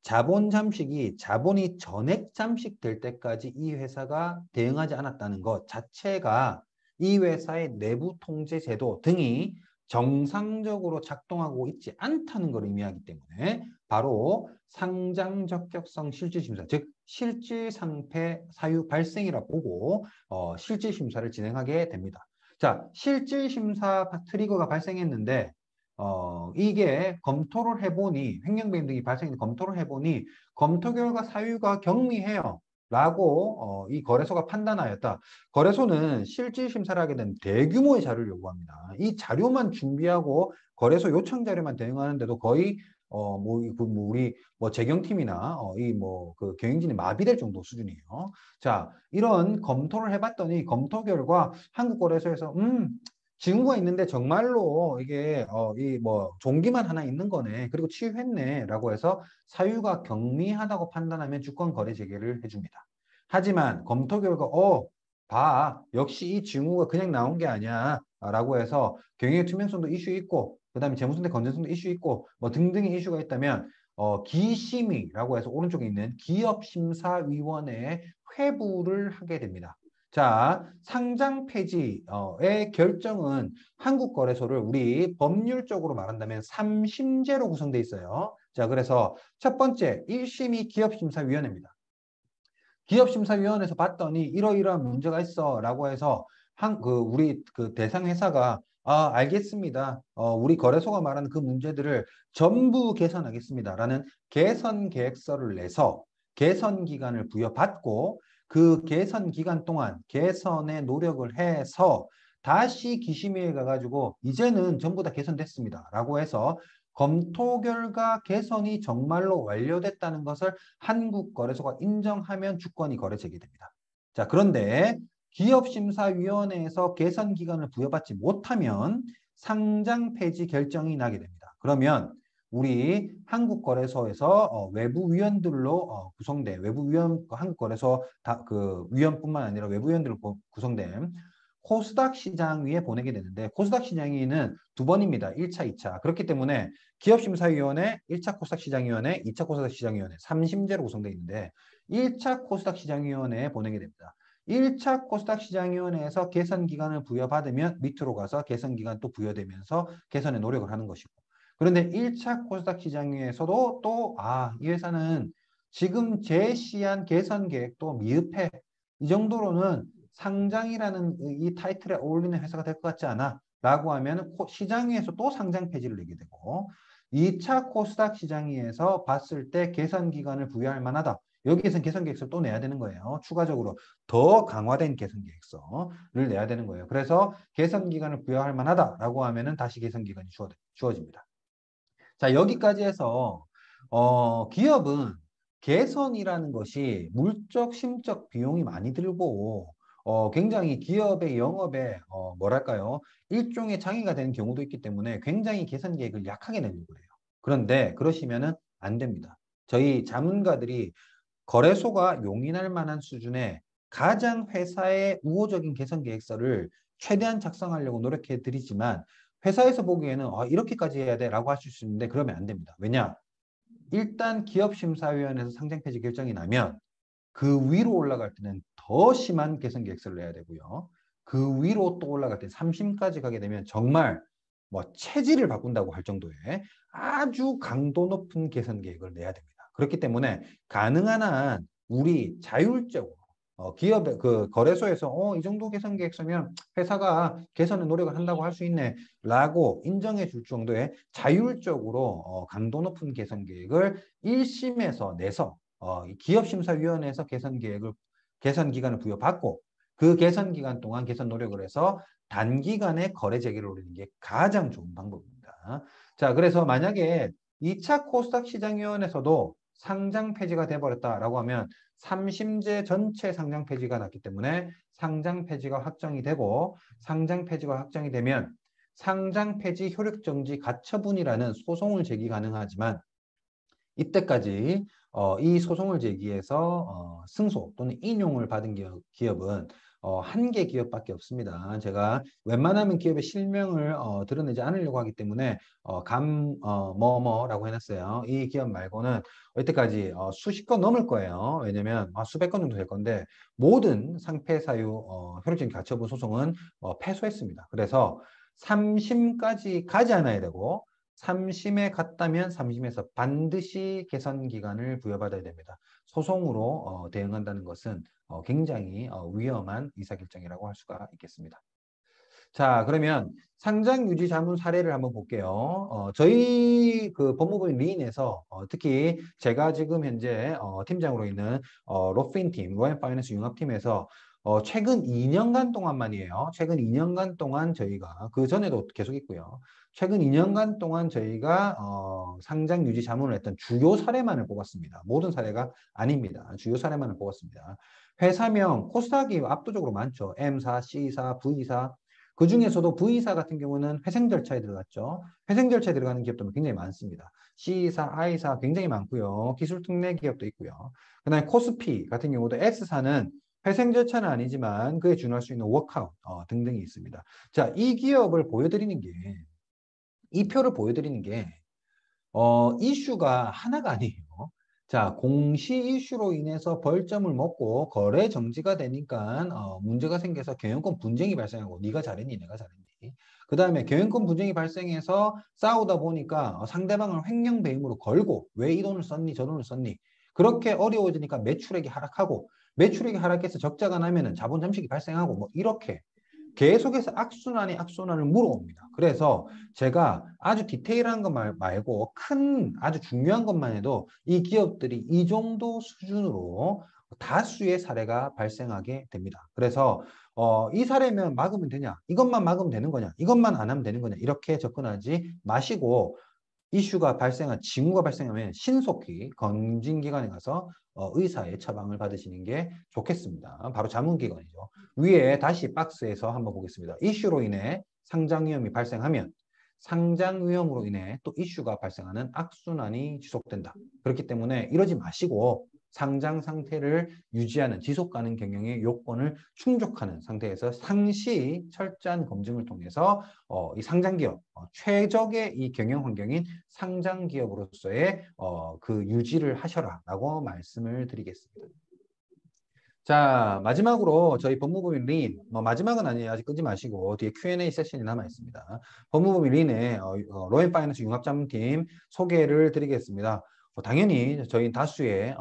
자본 잠식이 자본이 전액 잠식될 때까지 이 회사가 대응하지 않았다는 것 자체가 이 회사의 내부 통제 제도 등이 정상적으로 작동하고 있지 않다는 걸 의미하기 때문에 바로 상장 적격성 실질심사, 즉 실질상패 사유 발생이라 보고 실질심사를 진행하게 됩니다. 자, 실질심사 트리거가 발생했는데 이게 검토를 해보니 횡령배임 등이 발생해서 검토를 해보니 검토 결과 사유가 경미해요. 라고 이 거래소가 판단하였다. 거래소는 실질 심사를 하게 되면 대규모의 자료를 요구합니다. 이 자료만 준비하고 거래소 요청 자료만 대응하는데도 거의 우리 재경팀이나 이 그 경영진이 마비될 정도 수준이에요. 자, 이런 검토를 해봤더니 검토 결과 한국거래소에서 징후가 있는데 정말로 이게 이 종기만 하나 있는 거네. 그리고 치유했네라고 해서 사유가 경미하다고 판단하면 주권 거래 재개를 해줍니다. 하지만 검토 결과 봐 역시 이 징후가 그냥 나온 게 아니야 라고 해서 경영의 투명성도 이슈 있고 그다음에 재무상태 건전성도 이슈 있고 등등의 이슈가 있다면 기심의라고 해서 오른쪽에 있는 기업심사위원회에 회부를 하게 됩니다. 자, 상장 폐지의 결정은 한국거래소를 우리 법률적으로 말한다면 3심제로 구성되어 있어요. 자, 그래서 첫 번째 1심이 기업심사위원회입니다. 기업심사위원회에서 봤더니 이러이러한 문제가 있어 라고 해서 우리 그 대상 회사가 알겠습니다. 우리 거래소가 말하는 그 문제들을 전부 개선하겠습니다. 라는 개선 계획서를 내서 개선 기간을 부여받고 그 개선 기간 동안 개선에 노력을 해서 다시 기심위에 가가지고 이제는 전부 다 개선됐습니다. 라고 해서 검토 결과 개선이 정말로 완료됐다는 것을 한국거래소가 인정하면 주권이 거래 제기됩니다. 자, 그런데 기업심사위원회에서 개선 기간을 부여받지 못하면 상장 폐지 결정이 나게 됩니다. 그러면 우리 한국거래소에서 외부 위원들로 구성된 외부 위원 한국거래소 그 위원뿐만 아니라 외부 위원들로 구성된 코스닥 시장위에 보내게 되는데 코스닥 시장위는 두 번입니다. 1차, 2차. 그렇기 때문에 기업심사위원회, 1차 코스닥 시장위원회, 2차 코스닥 시장위원회, 3심제로 구성되어 있는데 1차 코스닥 시장위원회에 보내게 됩니다. 1차 코스닥 시장위원회에서 개선 기간을 부여받으면 밑으로 가서 개선 기간 또 부여되면서 개선에 노력을 하는 것이고 그런데 1차 코스닥 시장위에서도 또 이 회사는 지금 제시한 개선 계획도 미흡해. 이 정도로는 상장이라는 이 타이틀에 어울리는 회사가 될 것 같지 않아? 라고 하면 시장위에서 또 상장 폐지를 내게 되고 2차 코스닥 시장위에서 봤을 때 개선 기간을 부여할 만하다. 여기에서는 개선 계획서를 또 내야 되는 거예요. 추가적으로 더 강화된 개선 계획서를 내야 되는 거예요. 그래서 개선 기간을 부여할 만하다라고 하면은 다시 개선 기간이 주어집니다. 자, 여기까지 해서 기업은 개선이라는 것이 물적, 심적 비용이 많이 들고 굉장히 기업의 영업에 뭐랄까요? 일종의 장애가 되는 경우도 있기 때문에 굉장히 개선 계획을 약하게 내려고 그래요. 그런데 그러시면은 안 됩니다. 저희 자문가들이 거래소가 용인할 만한 수준의 가장 회사의 우호적인 개선 계획서를 최대한 작성하려고 노력해 드리지만 회사에서 보기에는 이렇게까지 해야 돼 라고 하실 수 있는데 그러면 안 됩니다. 왜냐? 일단 기업심사위원회에서 상장 폐지 결정이 나면 그 위로 올라갈 때는 더 심한 개선 계획서를 내야 되고요. 그 위로 또 올라갈 때 3심까지 가게 되면 정말 체질을 바꾼다고 할 정도의 아주 강도 높은 개선 계획을 내야 됩니다. 그렇기 때문에 가능한 한 우리 자율적으로 기업의 그 거래소에서 이 정도 개선 계획서면 회사가 개선에 노력을 한다고 할 수 있네 라고 인정해 줄 정도의 자율적으로 강도 높은 개선 계획을 1심에서 내서 기업심사위원회에서 개선 기간을 부여받고 그 개선 기간 동안 개선 노력을 해서 단기간에 거래 재개를 올리는 게 가장 좋은 방법입니다. 자, 그래서 만약에 2차 코스닥 시장위원회에서도 상장 폐지가 돼버렸다라고 하면 3심제 전체 상장 폐지가 났기 때문에 상장 폐지가 확정이 되고 상장 폐지가 확정이 되면 상장 폐지 효력 정지 가처분이라는 소송을 제기 가능하지만 이때까지 이 소송을 제기해서 승소 또는 인용을 받은 기업은 한 개 기업밖에 없습니다. 제가 웬만하면 기업의 실명을 드러내지 않으려고 하기 때문에 뭐뭐라고 해놨어요. 이 기업 말고는 이때까지 수십 건 넘을 거예요. 왜냐면 수백 건 정도 될 건데 모든 상폐 사유 효력적인 가처분 소송은 패소했습니다. 그래서 3심까지 가지 않아야 되고 3심에 갔다면 3심에서 반드시 개선 기간을 부여받아야 됩니다. 소송으로 대응한다는 것은 굉장히 위험한 의사결정이라고 할 수가 있겠습니다. 자, 그러면 상장 유지 자문 사례를 한번 볼게요. 저희 그 법무부인 리인에서 특히 제가 지금 현재 팀장으로 있는 로핀 팀, 로앤 파이낸스 융합팀에서 최근 2년간 동안만이에요. 최근 2년간 동안 저희가 그 전에도 계속 있고요. 최근 2년간 동안 저희가 상장 유지 자문을 했던 주요 사례만을 뽑았습니다. 모든 사례가 아닙니다. 주요 사례만을 뽑았습니다. 회사명 코스닥이 압도적으로 많죠. M사, C사, V사. 그 중에서도 V사 같은 경우는 회생 절차에 들어갔죠. 회생 절차에 들어가는 기업도 굉장히 많습니다. C사, I사 굉장히 많고요. 기술 특례 기업도 있고요. 그다음에 코스피 같은 경우도 S사는 회생 절차는 아니지만 그에 준할 수 있는 워크아웃 등등이 있습니다. 자, 이 기업을 보여드리는 게, 이 표를 보여드리는 게 이슈가 하나가 아니에요. 자, 공시 이슈로 인해서 벌점을 먹고 거래 정지가 되니까 문제가 생겨서 경영권 분쟁이 발생하고 네가 잘했니 내가 잘했니. 그 다음에 경영권 분쟁이 발생해서 싸우다 보니까 상대방을 횡령 배임으로 걸고 왜 이 돈을 썼니 저 돈을 썼니. 그렇게 어려워지니까 매출액이 하락하고 매출액이 하락해서 적자가 나면은 자본 잠식이 발생하고 뭐 이렇게 계속해서 악순환이 악순환을 물어옵니다. 그래서 제가 아주 디테일한 것 말고 큰 아주 중요한 것만 해도 이 기업들이 이 정도 수준으로 다수의 사례가 발생하게 됩니다. 그래서 이 사례면 막으면 되냐? 이것만 막으면 되는 거냐? 이것만 안 하면 되는 거냐? 이렇게 접근하지 마시고 이슈가 발생한 징후가 발생하면 신속히 검진기관에 가서 의사의 처방을 받으시는 게 좋겠습니다. 바로 자문기관이죠. 위에 다시 박스에서 한번 보겠습니다. 이슈로 인해 상장 위험이 발생하면 상장 위험으로 인해 또 이슈가 발생하는 악순환이 지속된다. 그렇기 때문에 이러지 마시고 상장 상태를 유지하는 지속 가능 경영의 요건을 충족하는 상태에서 상시 철저한 검증을 통해서 이 상장기업 최적의 이 경영 환경인 상장기업으로서의 그 유지를 하셔라라고 말씀을 드리겠습니다. 자, 마지막으로 저희 법무법인 린, 마지막은 아니에요. 아직 끄지 마시고 뒤에 Q&A 세션이 남아 있습니다. 법무법인 린의 로앤파이낸스 융합자문팀 소개를 드리겠습니다. 당연히 저희 다수의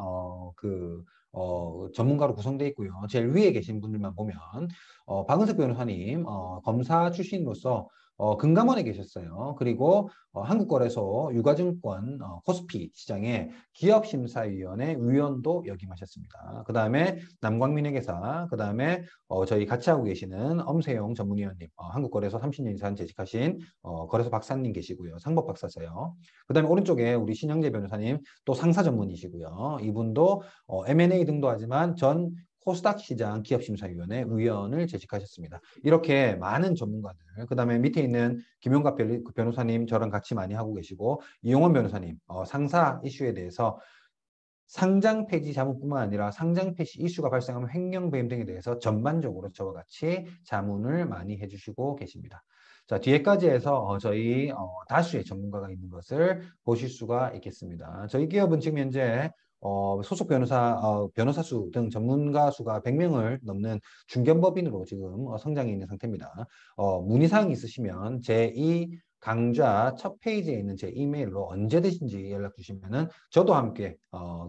전문가로 구성되어 있고요. 제일 위에 계신 분들만 보면 박은석 변호사님 검사 출신으로서 금감원에 계셨어요. 그리고 한국거래소 유가증권 코스피 시장의 기업심사위원회 위원도 역임하셨습니다. 그 다음에 남광민회계사, 그 다음에 저희 같이 하고 계시는 엄세용 전문위원님, 한국거래소 30년 이상 재직하신 거래소 박사님 계시고요. 상법 박사세요. 그 다음에 오른쪽에 우리 신영재 변호사님 또 상사 전문이시고요. 이분도 M&A 등도 하지만 전 코스닥 시장 기업심사위원회 위원을 재직하셨습니다. 이렇게 많은 전문가들, 그 다음에 밑에 있는 김용갑 변호사님 저랑 같이 많이 하고 계시고 이용원 변호사님 상사 이슈에 대해서 상장 폐지 자문뿐만 아니라 상장 폐지 이슈가 발생하면 횡령 배임 등에 대해서 전반적으로 저와 같이 자문을 많이 해주시고 계십니다. 자, 뒤에까지 해서 저희 다수의 전문가가 있는 것을 보실 수가 있겠습니다. 저희 기업은 지금 현재 소속 변호사 수 등 전문가 수가 100명을 넘는 중견법인으로 지금 성장해 있는 상태입니다. 문의사항이 있으시면 제2 강좌 첫 페이지에 있는 제 이메일로 언제든지 연락 주시면은 저도 함께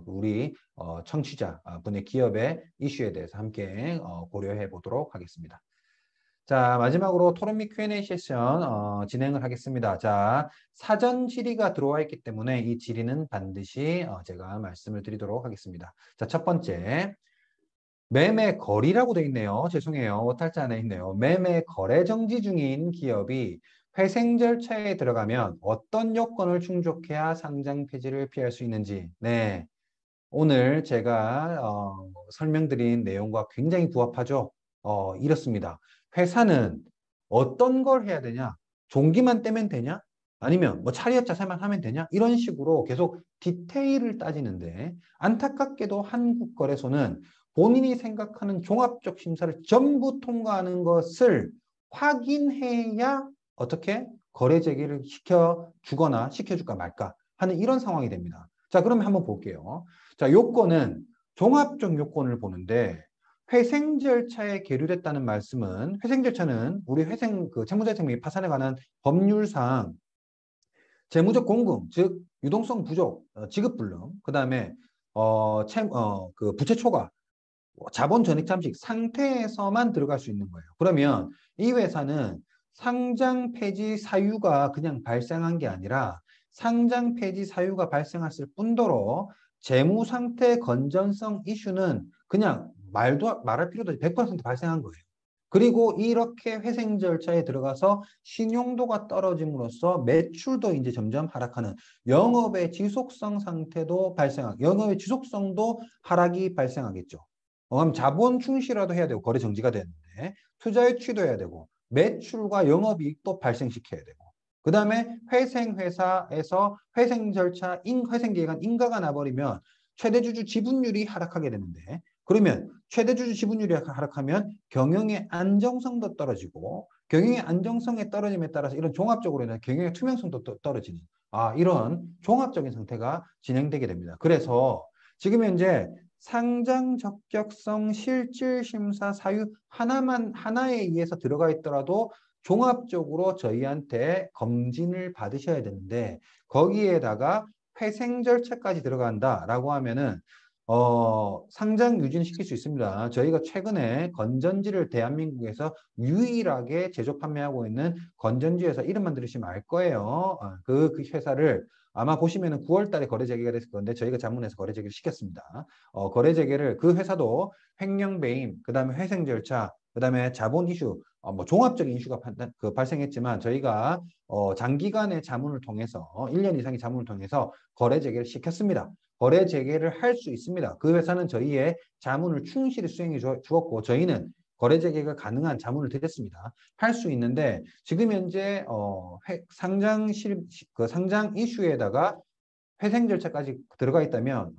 우리 청취자 분의 기업의 이슈에 대해서 함께 고려해 보도록 하겠습니다. 자, 마지막으로 토론 및 Q&A 세션 진행을 하겠습니다. 자, 사전 질의가 들어와 있기 때문에 이 질의는 반드시 제가 말씀을 드리도록 하겠습니다. 자, 첫 번째. 매매 거리라고 돼 있네요. 죄송해요. 오탈자 안에 있네요. 매매 거래 정지 중인 기업이 회생 절차에 들어가면 어떤 요건을 충족해야 상장 폐지를 피할 수 있는지. 네. 오늘 제가 설명드린 내용과 굉장히 부합하죠. 이렇습니다. 회사는 어떤 걸 해야 되냐? 종기만 떼면 되냐? 아니면 뭐 차리업 자세만 하면 되냐? 이런 식으로 계속 디테일을 따지는데 안타깝게도 한국거래소는 본인이 생각하는 종합적 심사를 전부 통과하는 것을 확인해야 어떻게 거래 제기를 시켜주거나 시켜줄까 말까 하는 이런 상황이 됩니다. 자, 그러면 한번 볼게요. 자, 요건은 종합적 요건을 보는데 회생 절차에 계류됐다는 말씀은 회생 절차는 우리 회생 채무자생 및 파산에 관한 법률상 재무적 공금, 즉 유동성 부족, 지급 불능, 그다음에 그 부채 초과 자본 전액 잠식 상태에서만 들어갈 수 있는 거예요. 그러면 이 회사는 상장 폐지 사유가 그냥 발생한 게 아니라 상장 폐지 사유가 발생했을 뿐더러 재무 상태 건전성 이슈는 그냥 말할 필요도 없이 100% 발생한 거예요. 그리고 이렇게 회생 절차에 들어가서 신용도가 떨어짐으로써 매출도 이제 점점 하락하는 영업의 지속성 상태도 영업의 지속성도 하락이 발생하겠죠. 그럼 자본 충실화도 해야 되고 거래 정지가 되는데 투자 유치도 해야 되고 매출과 영업이익도 발생시켜야 되고 그 다음에 회생회사에서 회생 절차, 회생 기간 인가가 나버리면 최대주주 지분율이 하락하게 되는데 그러면 최대주주 지분율이 하락하면 경영의 안정성도 떨어지고 경영의 안정성에 떨어짐에 따라서 이런 종합적으로 인한 경영의 투명성도 떨어지는 이런 종합적인 상태가 진행되게 됩니다. 그래서 지금 현재 상장 적격성 실질 심사 사유 하나에 의해서 들어가 있더라도 종합적으로 저희한테 검진을 받으셔야 되는데 거기에다가 회생 절차까지 들어간다라고 하면은 상장 유지는 시킬 수 있습니다. 저희가 최근에 건전지를 대한민국에서 유일하게 제조 판매하고 있는 건전지 회사 이름만 들으시면 알 거예요. 그 회사를 아마 보시면은 9월 달에 거래 재개가 됐을 건데 저희가 자문해서 거래 재개를 시켰습니다. 거래 재개를 그 회사도 횡령 배임, 그 다음에 회생 절차, 그 다음에 자본 이슈, 뭐 종합적인 이슈가 발생했지만 저희가 장기간의 자문을 통해서 1년 이상의 자문을 통해서 거래 재개를 시켰습니다. 거래 재개를 할 수 있습니다. 그 회사는 저희의 자문을 충실히 수행해 주었고 저희는 거래 재개가 가능한 자문을 드렸습니다. 할 수 있는데 지금 현재 상장 이슈에다가 회생 절차까지 들어가 있다면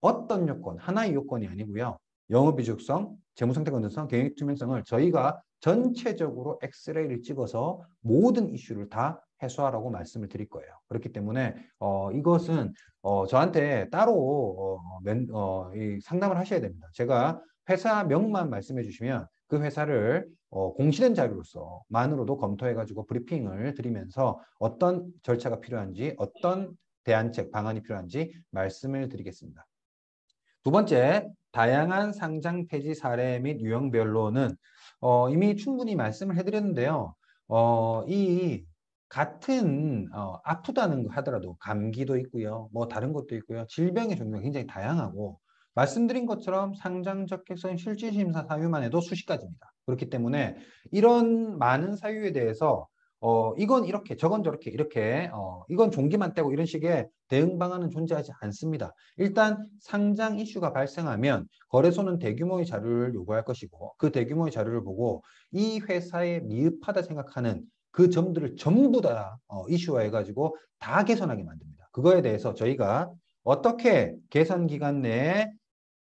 어떤 요건, 하나의 요건이 아니고요. 영업이익성, 재무상태 건전성, 경영 투명성을 저희가 전체적으로 엑스레이를 찍어서 모든 이슈를 다 해소하라고 말씀을 드릴 거예요. 그렇기 때문에 이것은 저한테 따로 상담을 하셔야 됩니다. 제가 회사명만 말씀해 주시면 그 회사를 공시된 자료로서 만으로도 검토해가지고 브리핑을 드리면서 어떤 절차가 필요한지 어떤 대안책, 방안이 필요한지 말씀을 드리겠습니다. 두 번째, 다양한 상장 폐지 사례 및 유형별로는 이미 충분히 말씀을 해드렸는데요. 이 같은 아프다는 거 하더라도 감기도 있고요. 뭐 다른 것도 있고요. 질병의 종류가 굉장히 다양하고 말씀드린 것처럼 상장 적격성 실질심사 사유만 해도 수십 가지입니다. 그렇기 때문에 이런 많은 사유에 대해서 이건 이렇게 저건 저렇게 이렇게 이건 종기만 떼고 이런 식의 대응 방안은 존재하지 않습니다. 일단 상장 이슈가 발생하면 거래소는 대규모의 자료를 요구할 것이고 그 대규모의 자료를 보고 이 회사에 미흡하다 생각하는 그 점들을 전부 다 이슈화해가지고 다 개선하게 만듭니다. 그거에 대해서 저희가 어떻게 개선 기간 내에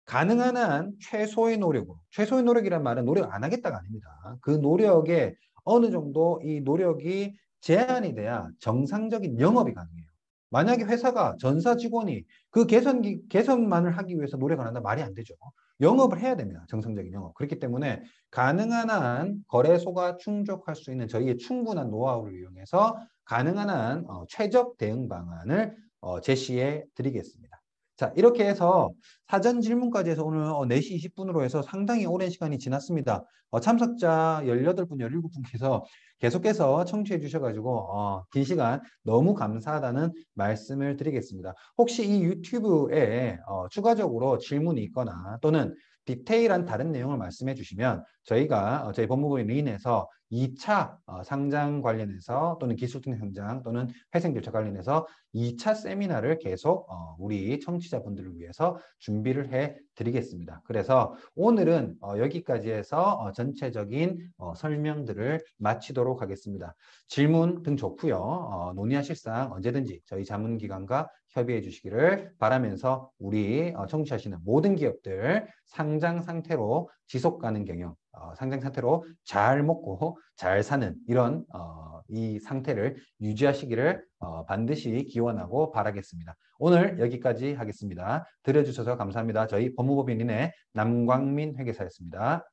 가능한 한 최소의 노력으로, 최소의 노력이란 말은 노력 안 하겠다가 아닙니다. 그 노력에 어느 정도 이 노력이 제한이 돼야 정상적인 영업이 가능해요. 만약에 회사가 전사 직원이 그 개선만을 하기 위해서 노력을 한다 말이 안 되죠. 영업을 해야 됩니다. 정상적인 영업. 그렇기 때문에 가능한 한 거래소가 충족할 수 있는 저희의 충분한 노하우를 이용해서 가능한 한 최적 대응 방안을 제시해 드리겠습니다. 자, 이렇게 해서 사전 질문까지 해서 오늘 4시 20분으로 해서 상당히 오랜 시간이 지났습니다. 참석자 18분, 17분께서 계속해서 청취해 주셔가지고 긴 시간 너무 감사하다는 말씀을 드리겠습니다. 혹시 이 유튜브에 추가적으로 질문이 있거나 또는 디테일한 다른 내용을 말씀해 주시면 저희가 저희 법무부인 린에서 2차 상장 관련해서 또는 기술투자 상장 또는 회생 절차 관련해서 2차 세미나를 계속 우리 청취자분들을 위해서 준비를 해 드리겠습니다. 그래서 오늘은 여기까지 해서 전체적인 설명들을 마치도록 하겠습니다. 질문 등 좋고요. 논의하실 사항 언제든지 저희 자문기관과 협의해 주시기를 바라면서 우리 청취하시는 모든 기업들 상장 상태로 지속 가능 경영, 상장 상태로 잘 먹고 잘 사는 이런 이 상태를 유지하시기를 반드시 기원하고 바라겠습니다. 오늘 여기까지 하겠습니다. 들어주셔서 감사합니다. 저희 법무법인의 남광민 회계사였습니다.